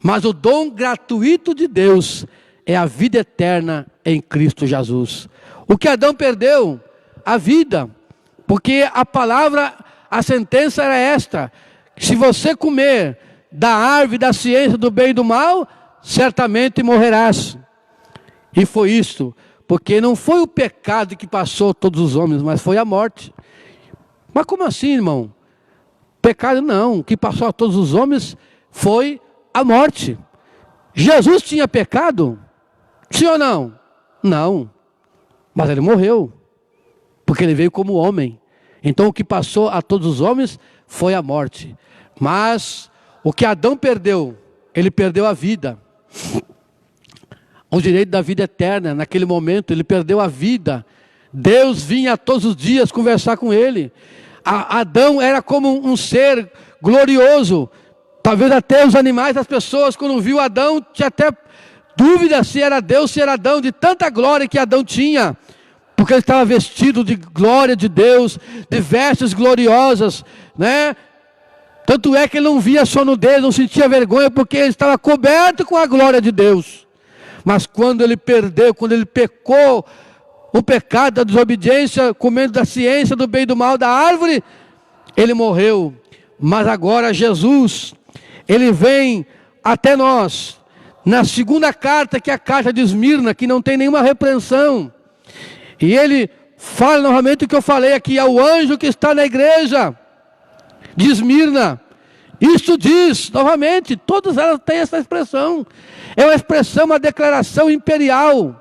[SPEAKER 1] mas o dom gratuito de Deus é a vida eterna em Cristo Jesus. O que Adão perdeu? A vida, porque a palavra, a sentença era esta: se você comer da árvore da ciência do bem e do mal, certamente morrerás. E foi isto, porque não foi o pecado que passou todos os homens, mas foi a morte. Mas como assim, irmão? Pecado não, o que passou a todos os homens foi a morte. Jesus tinha pecado? Sim ou não? Não. Mas ele morreu, porque ele veio como homem. Então o que passou a todos os homens foi a morte. Mas o que Adão perdeu, ele perdeu a vida. O direito da vida eterna, naquele momento ele perdeu a vida. Deus vinha todos os dias conversar com ele. Adão era como um ser glorioso. Talvez até os animais, as pessoas, quando viu Adão, tinha até dúvida se era Deus, se era Adão, de tanta glória que Adão tinha. Porque ele estava vestido de glória de Deus, de vestes gloriosas, né? Tanto é que ele não via sua nudez, não sentia vergonha, porque ele estava coberto com a glória de Deus. Mas quando ele perdeu, quando ele pecou, o pecado da desobediência, comendo da ciência do bem e do mal da árvore, ele morreu. Mas agora Jesus, ele vem até nós, na segunda carta, que é a carta de Esmirna, que não tem nenhuma repreensão. E ele fala novamente o que eu falei aqui, ao anjo que está na igreja de Esmirna. Isto diz, novamente, todas elas têm essa expressão. É uma expressão, uma declaração imperial.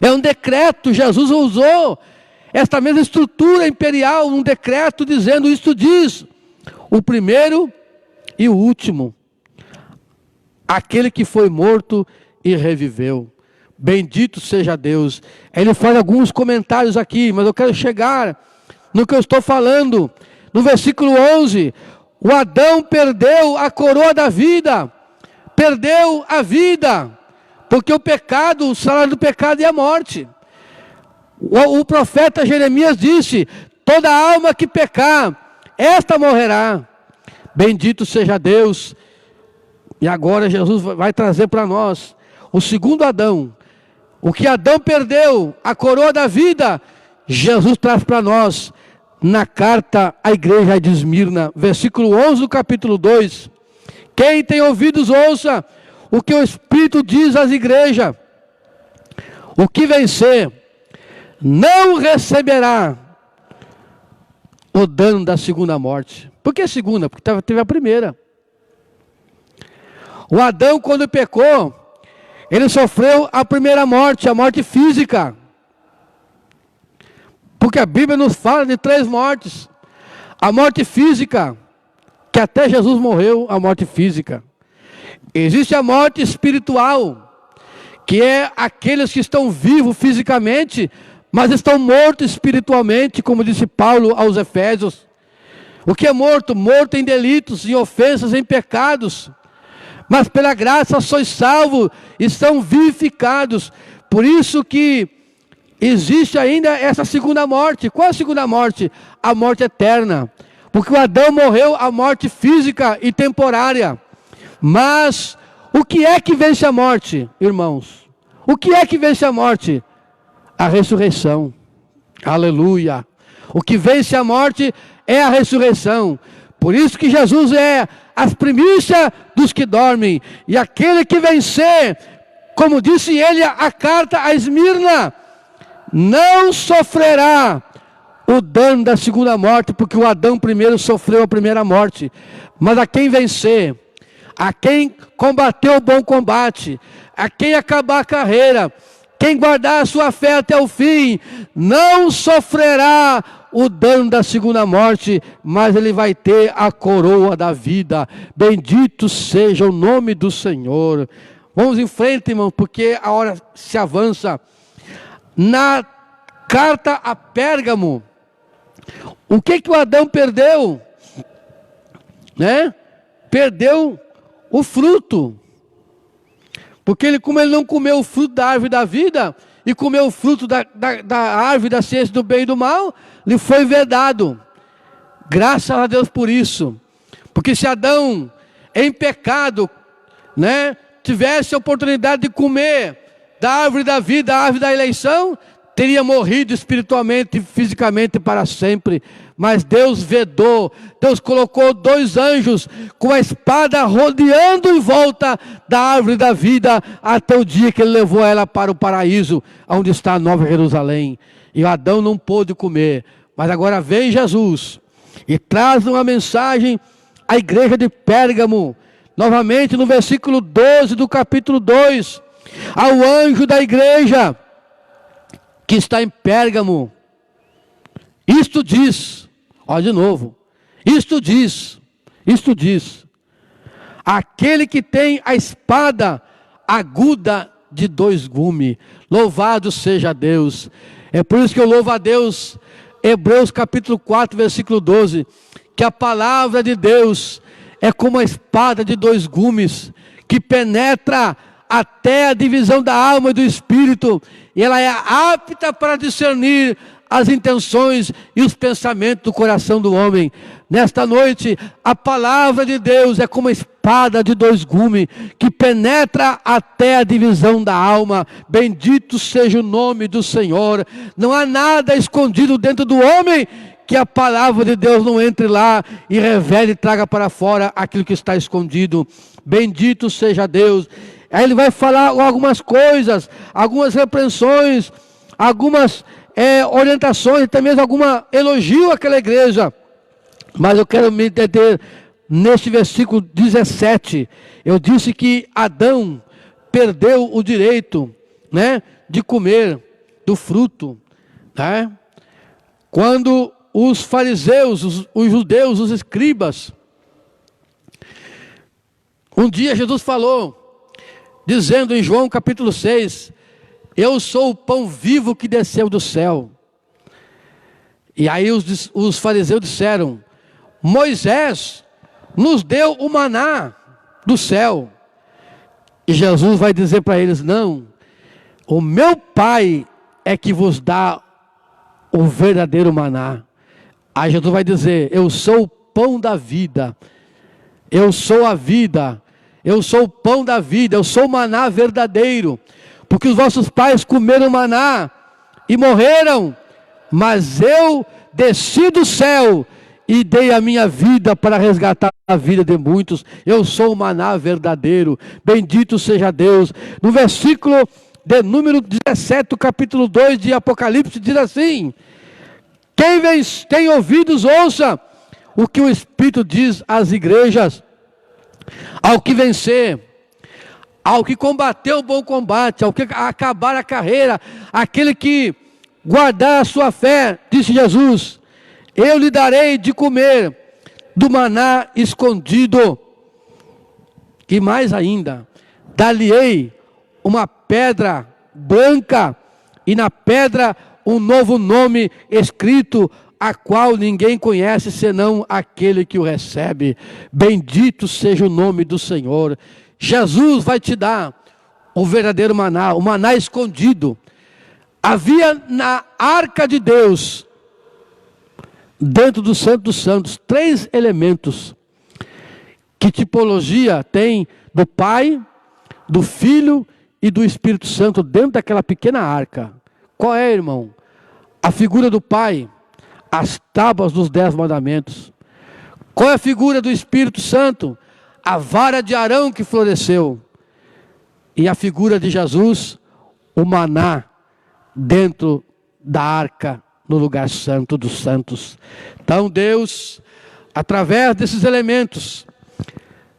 [SPEAKER 1] É um decreto, Jesus usou esta mesma estrutura imperial, um decreto dizendo: isto diz o primeiro e o último, aquele que foi morto e reviveu. Bendito seja Deus. Ele faz alguns comentários aqui, mas eu quero chegar no que eu estou falando. No versículo 11, o Adão perdeu a coroa da vida, perdeu a vida, porque o pecado, o salário do pecado é a morte. O profeta Jeremias disse: toda alma que pecar, esta morrerá. Bendito seja Deus. E agora Jesus vai trazer para nós o segundo Adão, O que Adão perdeu, a coroa da vida, Jesus traz para nós na carta à igreja de Esmirna, versículo 11 do capítulo 2. Quem tem ouvidos, ouça o que o Espírito diz às igrejas. O que vencer não receberá o dano da segunda morte. Por que segunda? Porque teve a primeira. O Adão, quando pecou, ele sofreu a primeira morte, a morte física. Porque a Bíblia nos fala de 3 mortes. A morte física, que até Jesus morreu, a morte física. Existe a morte espiritual, que é aqueles que estão vivos fisicamente, mas estão mortos espiritualmente, como disse Paulo aos Efésios. O que é morto? Morto em delitos, em ofensas, em pecados. Mas pela graça sois salvos, estão vivificados. Por isso que existe ainda essa segunda morte. Qual é a segunda morte? A morte eterna. Porque o Adão morreu a morte física e temporária. Mas o que é que vence a morte, irmãos? O que é que vence a morte? A ressurreição. Aleluia. O que vence a morte é a ressurreição. Por isso que Jesus é as primícias dos que dormem. E aquele que vencer, como disse ele, a carta a Esmirna, não sofrerá o dano da segunda morte, porque o Adão primeiro sofreu a primeira morte. Mas a quem vencer, a quem combater o bom combate, a quem acabar a carreira, quem guardar a sua fé até o fim, não sofrerá o dano da segunda morte, mas ele vai ter a coroa da vida. Bendito seja o nome do Senhor. Vamos em frente, irmão, porque a hora se avança. Na carta a Pérgamo, o que o Adão perdeu? Perdeu o fruto. Porque como ele não comeu o fruto da árvore da vida, e comeu o fruto da árvore da ciência do bem e do mal, lhe foi vedado. Graças a Deus por isso. Porque se Adão, em pecado, tivesse a oportunidade de comer da árvore da vida, a árvore da eleição, teria morrido espiritualmente e fisicamente para sempre. Mas Deus vedou. Deus colocou 2 anjos com a espada rodeando em volta da árvore da vida, até o dia que ele levou ela para o paraíso, onde está a Nova Jerusalém. E Adão não pôde comer. Mas agora vem Jesus e traz uma mensagem à igreja de Pérgamo. Novamente no versículo 12 do capítulo 2. Ao anjo da igreja que está em Pérgamo. Isto diz, olha de novo. Isto diz. Aquele que tem a espada aguda de 2 gumes. Louvado seja Deus. É por isso que eu louvo a Deus. Hebreus capítulo 4, versículo 12. Que a palavra de Deus é como a espada de 2 gumes, que penetra até a divisão da alma e do espírito, e ela é apta para discernir as intenções e os pensamentos do coração do homem. Nesta noite, a palavra de Deus é como a espada de 2 gumes, que penetra até a divisão da alma. Bendito seja o nome do Senhor. Não há nada escondido dentro do homem, que a palavra de Deus não entre lá e revele e traga para fora aquilo que está escondido. Bendito seja Deus. Aí ele vai falar algumas coisas, algumas repreensões, algumas orientações, até mesmo alguma elogio àquela igreja. Mas eu quero me deter neste versículo 17. Eu disse que Adão perdeu o direito, de comer do fruto. Quando os fariseus, os judeus, os escribas, um dia Jesus falou, dizendo em João capítulo 6, eu sou o pão vivo que desceu do céu. E aí os fariseus disseram, Moisés nos deu o maná do céu. E Jesus vai dizer para eles, não, o meu Pai é que vos dá o verdadeiro maná. Aí Jesus vai dizer, eu sou o pão da vida, eu sou a vida, eu sou o pão da vida, eu sou o maná verdadeiro. porque os vossos pais comeram maná e morreram, mas eu desci do céu e dei a minha vida para resgatar a vida de muitos. Eu sou o maná verdadeiro, bendito seja Deus. No versículo de número 17, capítulo 2 de Apocalipse, diz assim: quem tem ouvidos, ouça o que o Espírito diz às igrejas. Ao que vencer, ao que combater o bom combate, ao que acabar a carreira, aquele que guardar a sua fé, disse Jesus, eu lhe darei de comer do maná escondido. E mais ainda, dar-lhe-ei uma pedra branca, e na pedra um novo nome escrito, a qual ninguém conhece senão aquele que o recebe. Bendito seja o nome do Senhor. Jesus vai te dar o verdadeiro maná, o maná escondido. Havia na arca de Deus, dentro do Santo dos Santos, 3 elementos. Que tipologia tem do Pai, do Filho e do Espírito Santo dentro daquela pequena arca? Qual é, irmão? A figura do Pai, as tábuas dos 10 mandamentos. Qual é a figura do Espírito Santo? A vara de Arão que floresceu. E a figura de Jesus, o maná dentro da arca, no lugar santo dos santos. Então Deus, através desses elementos,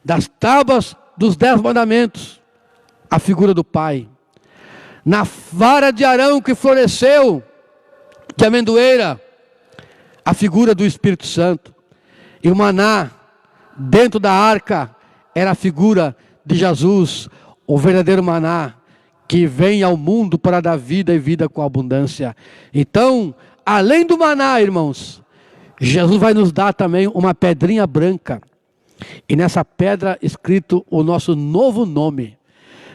[SPEAKER 1] das tábuas dos 10 mandamentos, a figura do Pai, na vara de Arão que floresceu, que amendoeira, a figura do Espírito Santo, e o maná dentro da arca era a figura de Jesus, o verdadeiro maná que vem ao mundo para dar vida e vida com abundância. Então, além do maná, irmãos, Jesus vai nos dar também uma pedrinha branca, e nessa pedra escrito o nosso novo nome.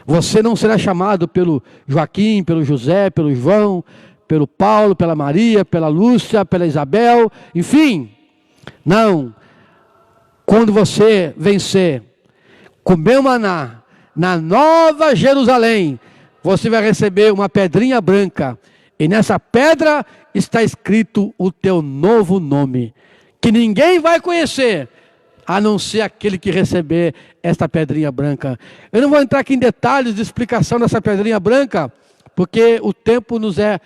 [SPEAKER 1] Você não será chamado pelo Joaquim, pelo José, pelo João, pelo Paulo, pela Maria, pela Lúcia, pela Isabel, enfim. Não. Quando você vencer, comer o maná na Nova Jerusalém, você vai receber uma pedrinha branca. E nessa pedra está escrito o teu novo nome, que ninguém vai conhecer, a não ser aquele que receber esta pedrinha branca. Eu não vou entrar aqui em detalhes de explicação dessa pedrinha branca, porque o tempo nos é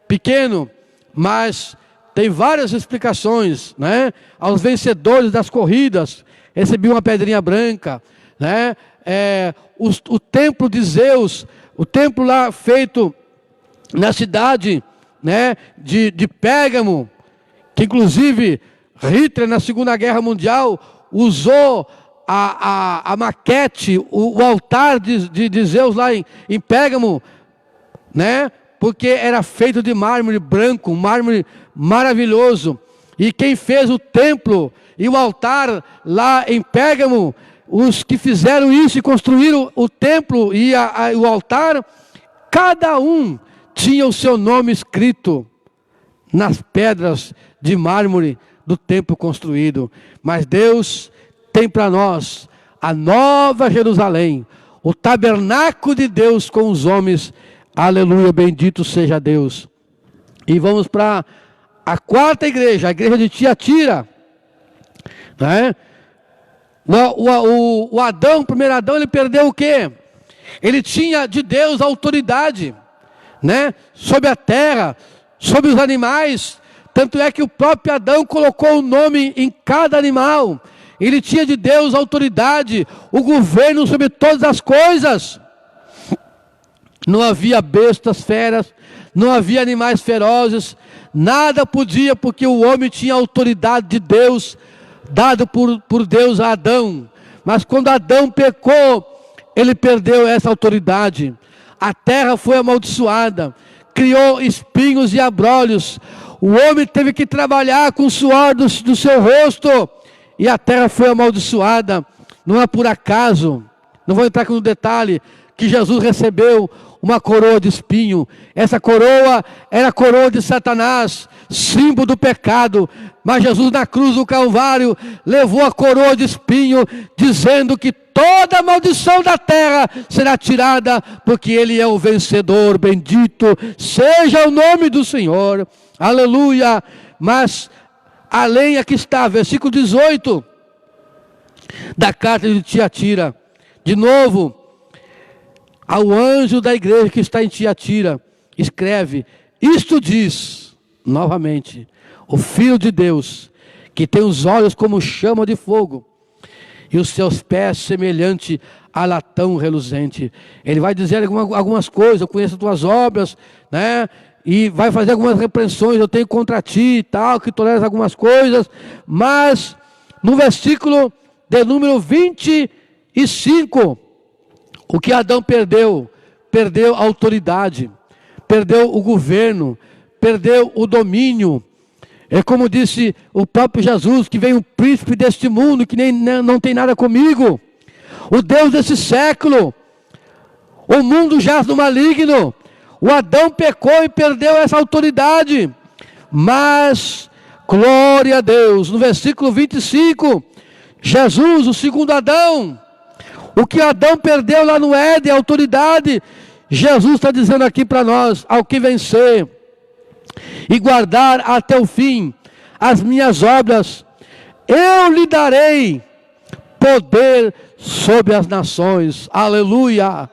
[SPEAKER 1] pequeno, mas tem várias explicações, né? Aos vencedores das corridas, recebiam uma pedrinha branca, né? O templo de Zeus, o templo lá feito na cidade, né, de Pérgamo, que inclusive Hitler na Segunda Guerra Mundial usou a maquete, o altar de Zeus lá em Pérgamo, né? Porque era feito de mármore branco, um mármore maravilhoso. E quem fez o templo e o altar lá em Pérgamo, os que fizeram isso e construíram o templo e o altar, cada um tinha o seu nome escrito nas pedras de mármore do templo construído. Mas Deus tem para nós a Nova Jerusalém, o tabernáculo de Deus com os homens. Aleluia, bendito seja Deus. E vamos para a quarta igreja, a igreja de Tiatira, né? O Adão, o primeiro Adão, ele perdeu o quê? Ele tinha de Deus autoridade, né? Sobre a terra, sobre os animais. Tanto é que o próprio Adão colocou o nome em cada animal. Ele tinha de Deus autoridade, o governo sobre todas as coisas. Não havia bestas, feras, não havia animais ferozes, nada podia, porque o homem tinha autoridade de Deus, dado por Deus a Adão. Mas quando Adão pecou, ele perdeu essa autoridade. A terra foi amaldiçoada, criou espinhos e abrolhos. O homem teve que trabalhar com o suor do seu rosto, e a terra foi amaldiçoada. Não é por acaso, não vou entrar aqui no detalhe, que Jesus recebeu uma coroa de espinho. Essa coroa era a coroa de Satanás. símbolo do pecado. Mas Jesus na cruz do Calvário levou a coroa de espinho, dizendo que toda maldição da terra será tirada, porque Ele é o vencedor. Bendito seja o nome do Senhor. Aleluia. Mas além, aqui está, versículo 18 da carta de Tiatira. De novo, ao anjo da igreja que está em Tiatira, escreve: isto diz, novamente, o Filho de Deus, que tem os olhos como chama de fogo, e os seus pés semelhante a latão reluzente. Ele vai dizer algumas coisas: eu conheço as tuas obras, né? E vai fazer algumas repreensões, eu tenho contra ti e tal, que toleras algumas coisas. Mas no versículo de número 25, o que Adão perdeu? Perdeu a autoridade, perdeu o governo, perdeu o domínio. É como disse o próprio Jesus, que vem um príncipe deste mundo, que não tem nada comigo. O Deus desse século. O mundo jaz no maligno. O Adão pecou e perdeu essa autoridade. Mas, glória a Deus, no versículo 25, Jesus, o segundo Adão, o que Adão perdeu lá no Éden, a autoridade, Jesus está dizendo aqui para nós: ao que vencer e guardar até o fim as minhas obras, eu lhe darei poder sobre as nações. Aleluia,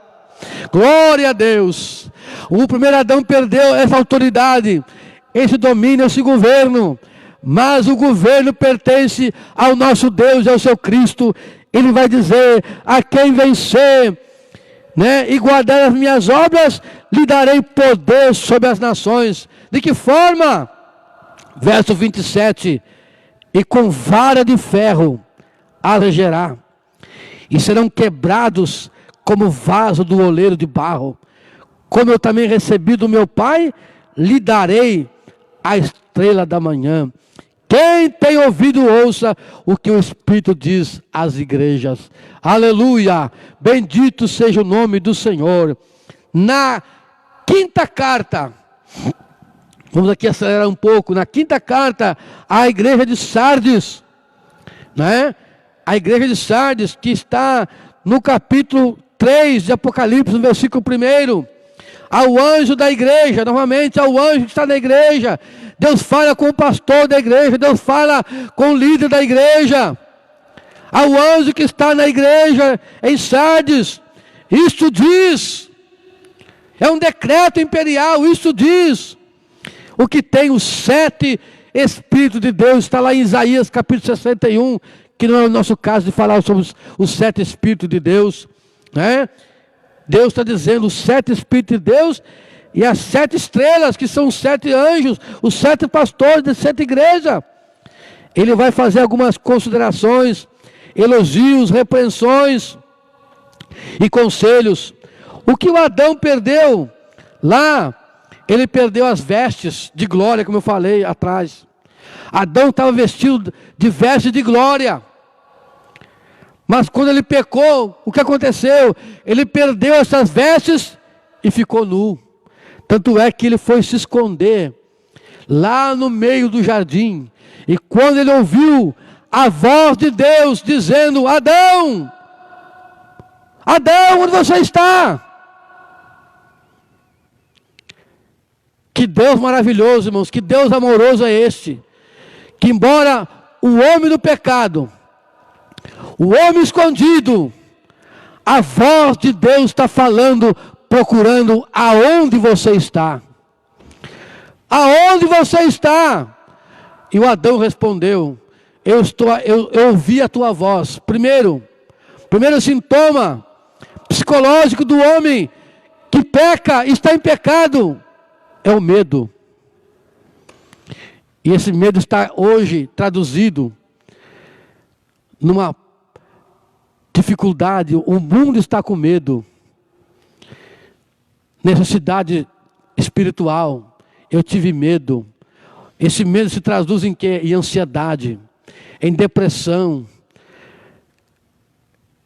[SPEAKER 1] glória a Deus. O primeiro Adão perdeu essa autoridade, esse domínio, esse governo, mas o governo pertence ao nosso Deus e ao seu Cristo. Ele vai dizer: a quem vencer, né, e guardar as minhas obras, lhe darei poder sobre as nações. De que forma? Verso 27, e com vara de ferro as regerá, e serão quebrados como vaso do oleiro de barro. Como eu também recebi do meu Pai, lhe darei a estrela da manhã. Quem tem ouvido, ouça o que o Espírito diz às igrejas. Aleluia, bendito seja o nome do Senhor. Na quinta carta, vamos aqui acelerar um pouco, na quinta carta à igreja de Sardes, né? A igreja de Sardes, que está no capítulo 3 de Apocalipse, no versículo 1, ao anjo da igreja, novamente ao anjo que está na igreja. Deus fala com o pastor da igreja, Deus fala com o líder da igreja, ao anjo que está na igreja em Sardes. Isto diz, é um decreto imperial, isto diz, o que tem os 7 Espíritos de Deus, está lá em Isaías capítulo 61, que não é o nosso caso de falar sobre os 7 Espíritos de Deus, né? Deus está dizendo os 7 Espíritos de Deus e as 7 estrelas, que são os 7 anjos, os 7 pastores das 7 igrejas. Ele vai fazer algumas considerações, elogios, repreensões e conselhos. O que o Adão perdeu lá, ele perdeu as vestes de glória, como eu falei atrás. Adão estava vestido de vestes de glória. Mas quando ele pecou, o que aconteceu? Ele perdeu essas vestes e ficou nu. Tanto é que ele foi se esconder lá no meio do jardim. E quando ele ouviu a voz de Deus dizendo: Adão, Adão, onde você está? Que Deus maravilhoso, irmãos, que Deus amoroso é este, que embora o homem do pecado, o homem escondido, a voz de Deus está falando, procurando aonde você está. Aonde você está? E o Adão respondeu: eu ouvi a tua voz. Primeiro sintoma psicológico do homem que peca, está em pecado, é o medo. E esse medo está hoje traduzido numa dificuldade. O mundo está com medo. Necessidade espiritual. Eu tive medo. Esse medo se traduz em quê? Em ansiedade, em depressão,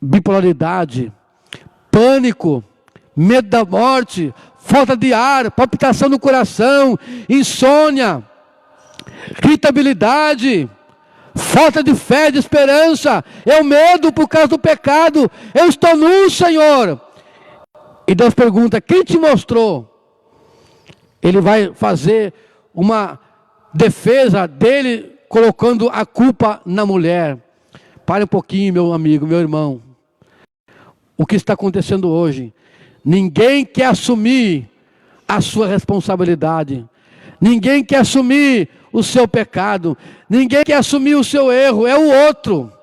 [SPEAKER 1] bipolaridade, pânico, medo da morte, falta de ar, palpitação no coração, insônia. irritabilidade, falta de fé, de esperança, é o medo por causa do pecado. Eu estou nu, Senhor. E Deus pergunta: quem te mostrou? Ele vai fazer uma defesa dele, colocando a culpa na mulher. Pare um pouquinho, meu amigo, meu irmão. O que está acontecendo hoje? Ninguém quer assumir a sua responsabilidade. Ninguém quer assumir o seu pecado. Ninguém quer assumir o seu erro. É o outro.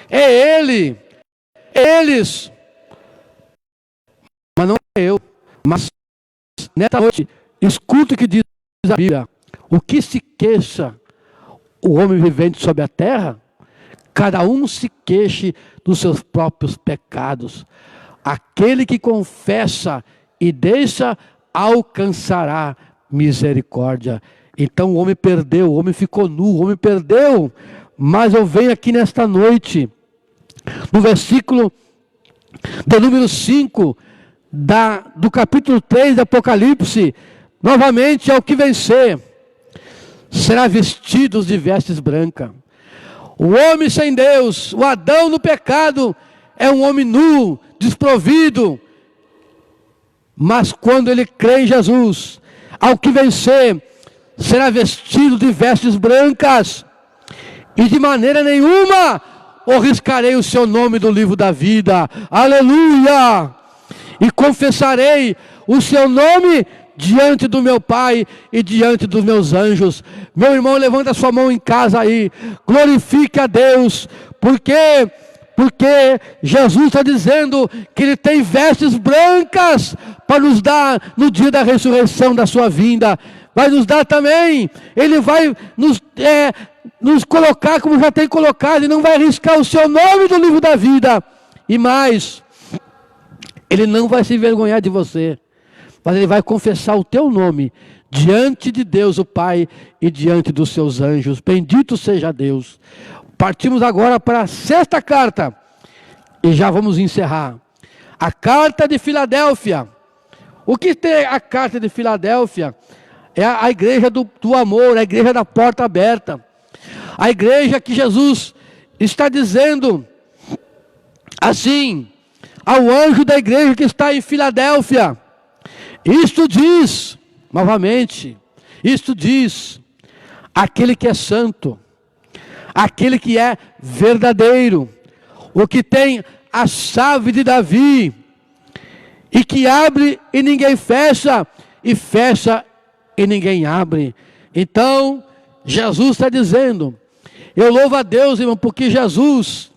[SPEAKER 1] É ele. É eles. Mas não é eu. Mas nesta noite, escuta o que diz a Bíblia. O que se queixa o homem vivente sobre a terra? Cada um se queixe dos seus próprios pecados. Aquele que confessa e deixa, alcançará misericórdia. Então o homem perdeu, o homem ficou nu, o homem perdeu. Mas eu venho aqui nesta noite, no versículo de número 5, do capítulo 3 do Apocalipse, novamente: ao que vencer, será vestido de vestes brancas. O homem sem Deus, o Adão no pecado, é um homem nu, desprovido. Mas quando ele crê em Jesus, ao que vencer, será vestido de vestes brancas. E de maneira nenhuma riscarei o seu nome do livro da vida. Aleluia! E confessarei o seu nome diante do meu Pai e diante dos meus anjos. Meu irmão, levanta a sua mão em casa aí. Glorifique a Deus. Porque Jesus está dizendo que Ele tem vestes brancas para nos dar no dia da ressurreição, da sua vinda. Vai nos dar também. Ele vai nos colocar como já tem colocado, e não vai arriscar o seu nome do livro da vida. E mais, Ele não vai se envergonhar de você, mas Ele vai confessar o teu nome diante de Deus o Pai e diante dos seus anjos. Bendito seja Deus. Partimos agora para a 6ª carta e já vamos encerrar. A carta de Filadélfia. O que tem a carta de Filadélfia? É a igreja do amor, a igreja da porta aberta. A igreja que Jesus está dizendo assim ao anjo da igreja que está em Filadélfia: isto diz, novamente, isto diz aquele que é santo, aquele que é verdadeiro, o que tem a chave de Davi, e que abre e ninguém fecha, e fecha e ninguém abre. Então, Jesus está dizendo, eu louvo a Deus, irmão, porque Jesus,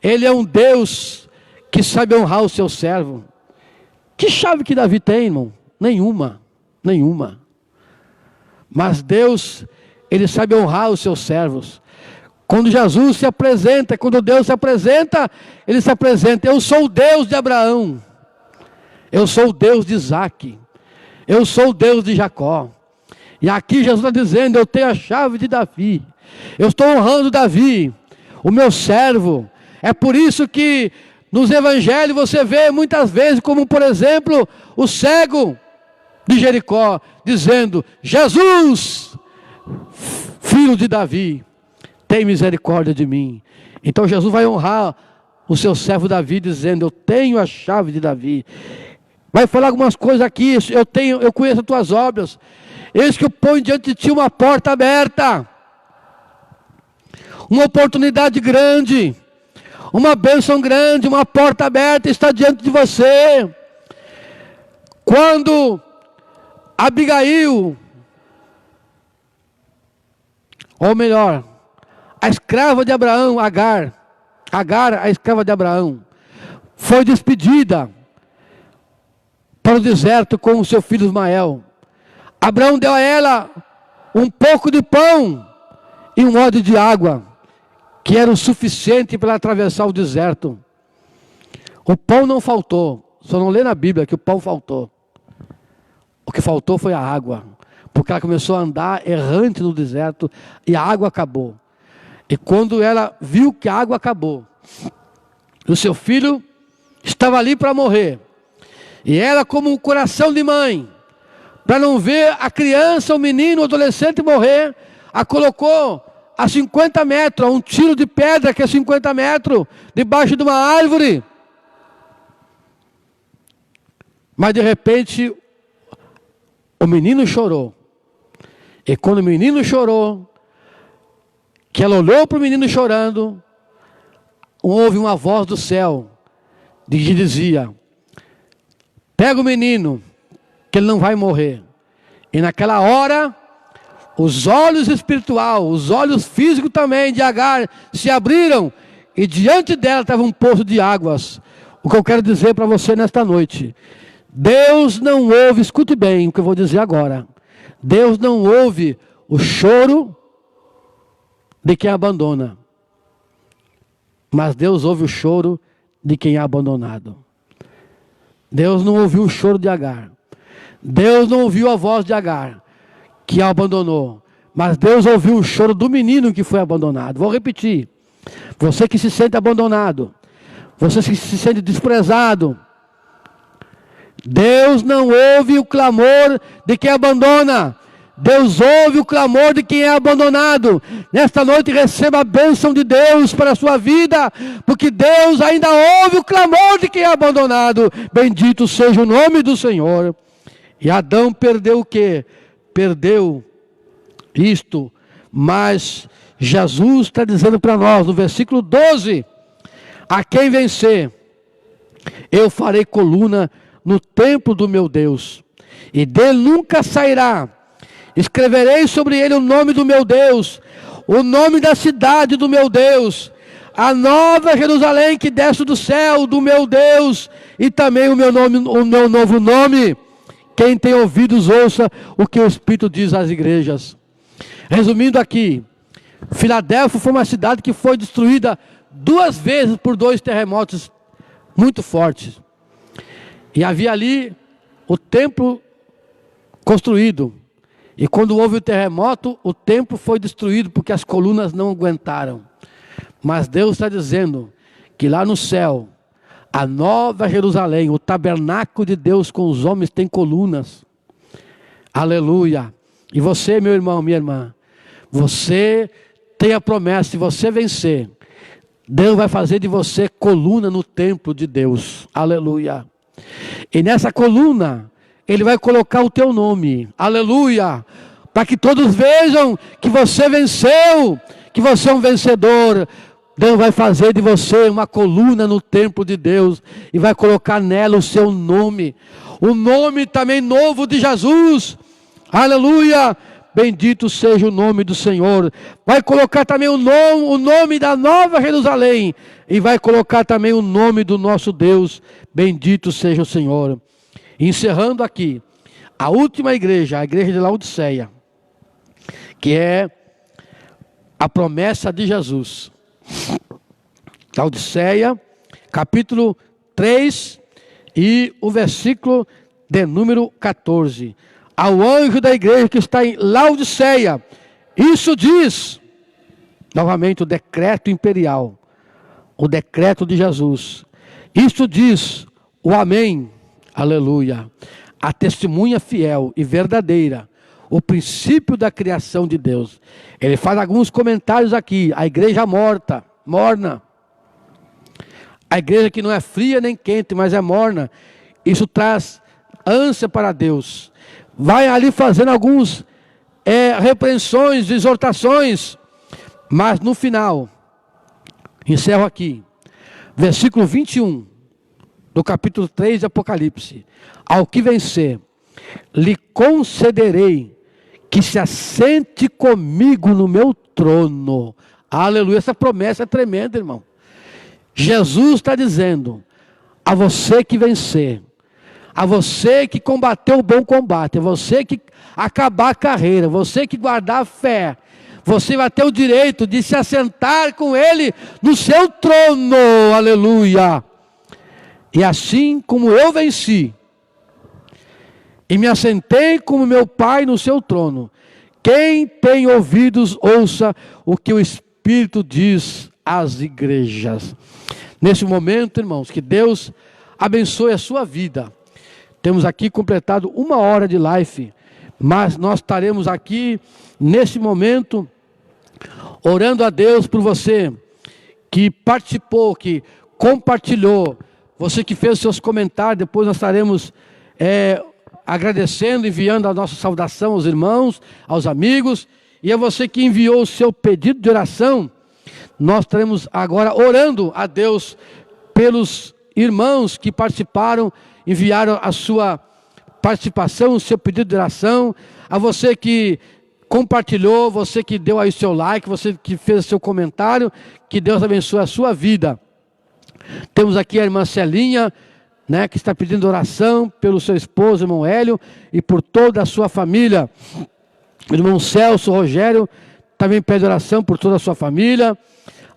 [SPEAKER 1] Ele é um Deus que sabe honrar o seu servo. Que chave que Davi tem, irmão? Nenhuma. Mas Deus, Ele sabe honrar os seus servos. Quando Jesus se apresenta, quando Deus se apresenta, Ele se apresenta: eu sou o Deus de Abraão, eu sou o Deus de Isaac, eu sou o Deus de Jacó. E aqui Jesus está dizendo: eu tenho a chave de Davi, eu estou honrando Davi, o meu servo. É por isso que nos evangelhos você vê muitas vezes, como por exemplo, o cego de Jericó, dizendo: Jesus, filho de Davi, tem misericórdia de mim. Então Jesus vai honrar o seu servo Davi, dizendo: eu tenho a chave de Davi. Vai falar algumas coisas aqui: eu conheço as tuas obras, eis que eu ponho diante de ti uma porta aberta, uma oportunidade grande, uma bênção grande, uma porta aberta está diante de você. Quando Abigail, ou melhor, a escrava de Abraão, Agar, a escrava de Abraão, foi despedida para o deserto com o seu filho Ismael, Abraão deu a ela um pouco de pão e um odre de água, que era o suficiente para ela atravessar o deserto. O pão não faltou, só não lê na Bíblia que o pão faltou. O que faltou foi a água, porque ela começou a andar errante no deserto e a água acabou. E quando ela viu que a água acabou, o seu filho estava ali para morrer, e ela, como um coração de mãe, para não ver a criança, o menino, o adolescente morrer, a colocou a 50 metros, a um tiro de pedra que é 50 metros, debaixo de uma árvore. Mas de repente, o menino chorou. E quando o menino chorou, que ela olhou para o menino chorando, houve uma voz do céu, que dizia: pega o menino, que ele não vai morrer. E naquela hora, os olhos espirituais, os olhos físicos também de Agar se abriram, e diante dela estava um poço de águas. O que eu quero dizer para você nesta noite: Deus não ouve, escute bem o que eu vou dizer agora. Deus não ouve o choro de quem abandona, mas Deus ouve o choro de quem é abandonado. Deus não ouviu o choro de Agar. Deus não ouviu a voz de Agar, que a abandonou. Mas Deus ouviu o choro do menino que foi abandonado. Vou repetir. Você que se sente abandonado, você que se sente desprezado, Deus não ouve o clamor de quem abandona. Deus ouve o clamor de quem é abandonado. Nesta noite receba a bênção de Deus para a sua vida, porque Deus ainda ouve o clamor de quem é abandonado. Bendito seja o nome do Senhor. E Adão perdeu o quê? Perdeu isto. Mas Jesus está dizendo para nós, no versículo 12: a quem vencer, eu farei coluna no templo do meu Deus, e dele nunca sairá. Escreverei sobre ele o nome do meu Deus, o nome da cidade do meu Deus, a nova Jerusalém que desce do céu do meu Deus, e também o meu novo nome. Quem tem ouvidos, ouça o que o Espírito diz às igrejas. Resumindo aqui, Filadélfia foi uma cidade que foi destruída 2 vezes por 2 terremotos muito fortes. E havia ali o templo construído. E quando houve o terremoto, o templo foi destruído porque as colunas não aguentaram. Mas Deus está dizendo que lá no céu, a nova Jerusalém, o tabernáculo de Deus com os homens tem colunas. Aleluia. E você, meu irmão, minha irmã, você tem a promessa: se você vencer, Deus vai fazer de você coluna no templo de Deus. Aleluia. E nessa coluna, Ele vai colocar o teu nome. Aleluia. Para que todos vejam que você venceu, que você é um vencedor. Deus vai fazer de você uma coluna no templo de Deus e vai colocar nela o seu nome. O nome também novo de Jesus. Aleluia. Bendito seja o nome do Senhor. Vai colocar também o nome da nova Jerusalém. E vai colocar também o nome do nosso Deus. Bendito seja o Senhor. Encerrando aqui, a última igreja, a igreja de Laodiceia, que é a promessa de Jesus. Laodiceia, capítulo 3 e o versículo de número 14. Ao anjo da igreja que está em Laodiceia, isso diz, novamente o decreto imperial, o decreto de Jesus. Isso diz o Amém, aleluia, a testemunha fiel e verdadeira, o princípio da criação de Deus. Ele faz alguns comentários aqui: a igreja morna, a igreja que não é fria nem quente, mas é morna. Isso traz ânsia para Deus. Vai ali fazendo alguns repreensões, exortações, mas no final, encerro aqui, versículo 21, do capítulo 3 de Apocalipse: ao que vencer, lhe concederei que se assente comigo no meu trono. Aleluia, essa promessa é tremenda, irmão. Jesus está dizendo: a você que vencer, a você que combateu o bom combate, a você que acabar a carreira, você que guardar a fé, você vai ter o direito de se assentar com Ele no seu trono. Aleluia. E assim como eu venci e me assentei como meu Pai no seu trono, quem tem ouvidos, ouça o que o Espírito diz às igrejas. Nesse momento, irmãos, que Deus abençoe a sua vida. Temos aqui completado 1 hora de live, mas nós estaremos aqui nesse momento orando a Deus por você que participou, que compartilhou, você que fez seus comentários. Depois nós estaremos agradecendo, enviando a nossa saudação aos irmãos, aos amigos, e a você que enviou o seu pedido de oração. Nós estaremos agora orando a Deus pelos irmãos que participaram, enviaram a sua participação, o seu pedido de oração, a você que compartilhou, você que deu aí o seu like, você que fez o seu comentário, que Deus abençoe a sua vida. Temos aqui a irmã Celinha, né, que está pedindo oração pelo seu esposo, irmão Hélio, e por toda a sua família. O irmão Celso Rogério também pede oração por toda a sua família.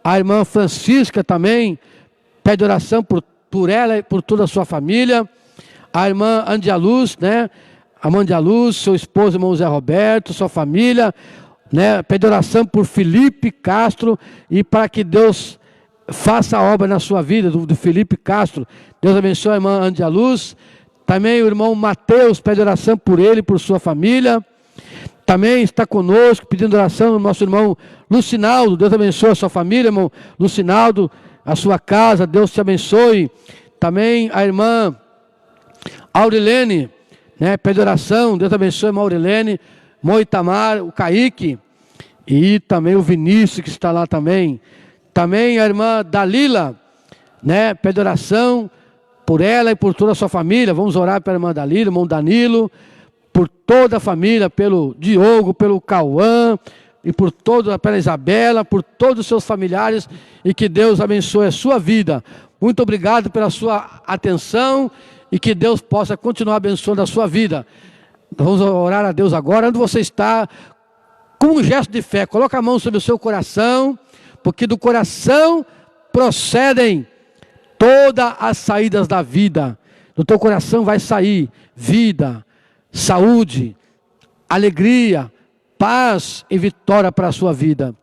[SPEAKER 1] A irmã Francisca também pede oração por ela e por toda a sua família. A irmã Andialuz, né? A irmã Andialuz, seu esposo, irmão Zé Roberto, sua família, né? Pede oração por Felipe Castro e para que Deus faça a obra na sua vida, do Felipe Castro. Deus abençoe a irmã Andialuz. Também o irmão Mateus pede oração por ele e por sua família. Também está conosco pedindo oração o nosso irmão Lucinaldo. Deus abençoe a sua família, irmão Lucinaldo, a sua casa, Deus te abençoe. Também a irmã Aurilene, né, pede oração, Deus abençoe a irmã Aurilene, Moitamar, o Kaique, e também o Vinícius que está lá também. Também a irmã Dalila, né, pede oração por ela e por toda a sua família. Vamos orar pela irmã Dalila, irmão Danilo, por toda a família, pelo Diogo, pelo Cauã, e por toda, pela Isabela, por todos os seus familiares, e que Deus abençoe a sua vida. Muito obrigado pela sua atenção, e que Deus possa continuar abençoando a sua vida. Vamos orar a Deus agora. Onde você está, com um gesto de fé, coloca a mão sobre o seu coração, porque do coração procedem todas as saídas da vida. Do teu coração vai sair vida, saúde, alegria, paz e vitória para a sua vida.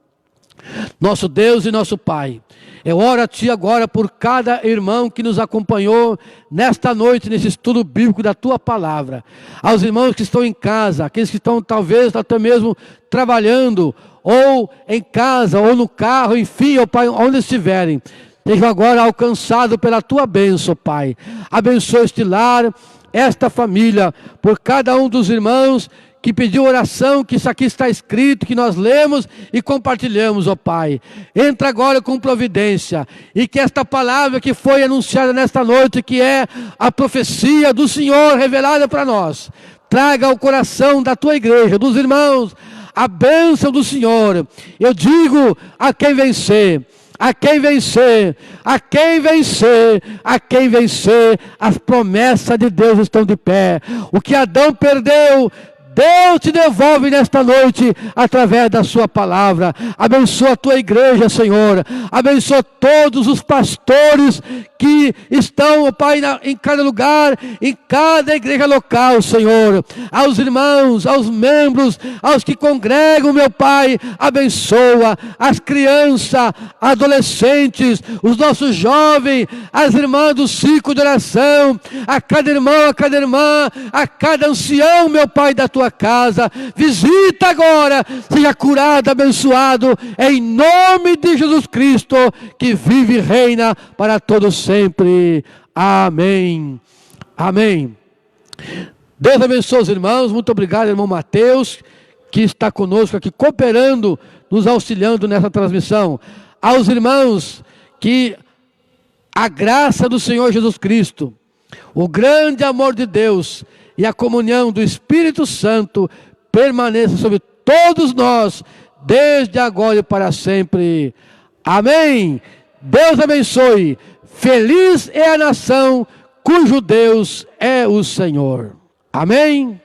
[SPEAKER 1] Nosso Deus e nosso Pai, eu oro a Ti agora por cada irmão que nos acompanhou nesta noite, nesse estudo bíblico da Tua Palavra. Aos irmãos que estão em casa, aqueles que estão talvez até mesmo trabalhando, ou em casa, ou no carro, enfim, ó Pai, onde estiverem. Sejam agora alcançados pela Tua bênção, Pai. Abençoe este lar, esta família, por cada um dos irmãos que pediu oração, que isso aqui está escrito, que nós lemos e compartilhamos, ó Pai. Entra agora com providência, e que esta palavra que foi anunciada nesta noite, que é a profecia do Senhor revelada para nós, traga ao coração da Tua igreja, dos irmãos, a bênção do Senhor. Eu digo a quem vencer, a quem vencer, a quem vencer, a quem vencer, as promessas de Deus estão de pé. O que Adão perdeu, Deus te devolve nesta noite, através da sua palavra. Abençoa a tua igreja, Senhor. Abençoa todos os pastores que estão, ó Pai, em cada lugar, em cada igreja local, Senhor. Aos irmãos, aos membros, aos que congregam, meu Pai, abençoa as crianças, adolescentes, os nossos jovens, as irmãs do ciclo de oração, a cada irmão, a cada irmã, a cada ancião, meu Pai, da tua casa. Visita agora, seja curado, abençoado, em nome de Jesus Cristo, que vive e reina para todos sempre. Amém. Amém. Deus abençoe os irmãos. Muito obrigado, irmão Mateus, que está conosco aqui, cooperando, nos auxiliando nessa transmissão. Aos irmãos, que a graça do Senhor Jesus Cristo, o grande amor de Deus e a comunhão do Espírito Santo permaneça sobre todos nós, desde agora e para sempre. Amém. Deus abençoe. Feliz é a nação cujo Deus é o Senhor. Amém.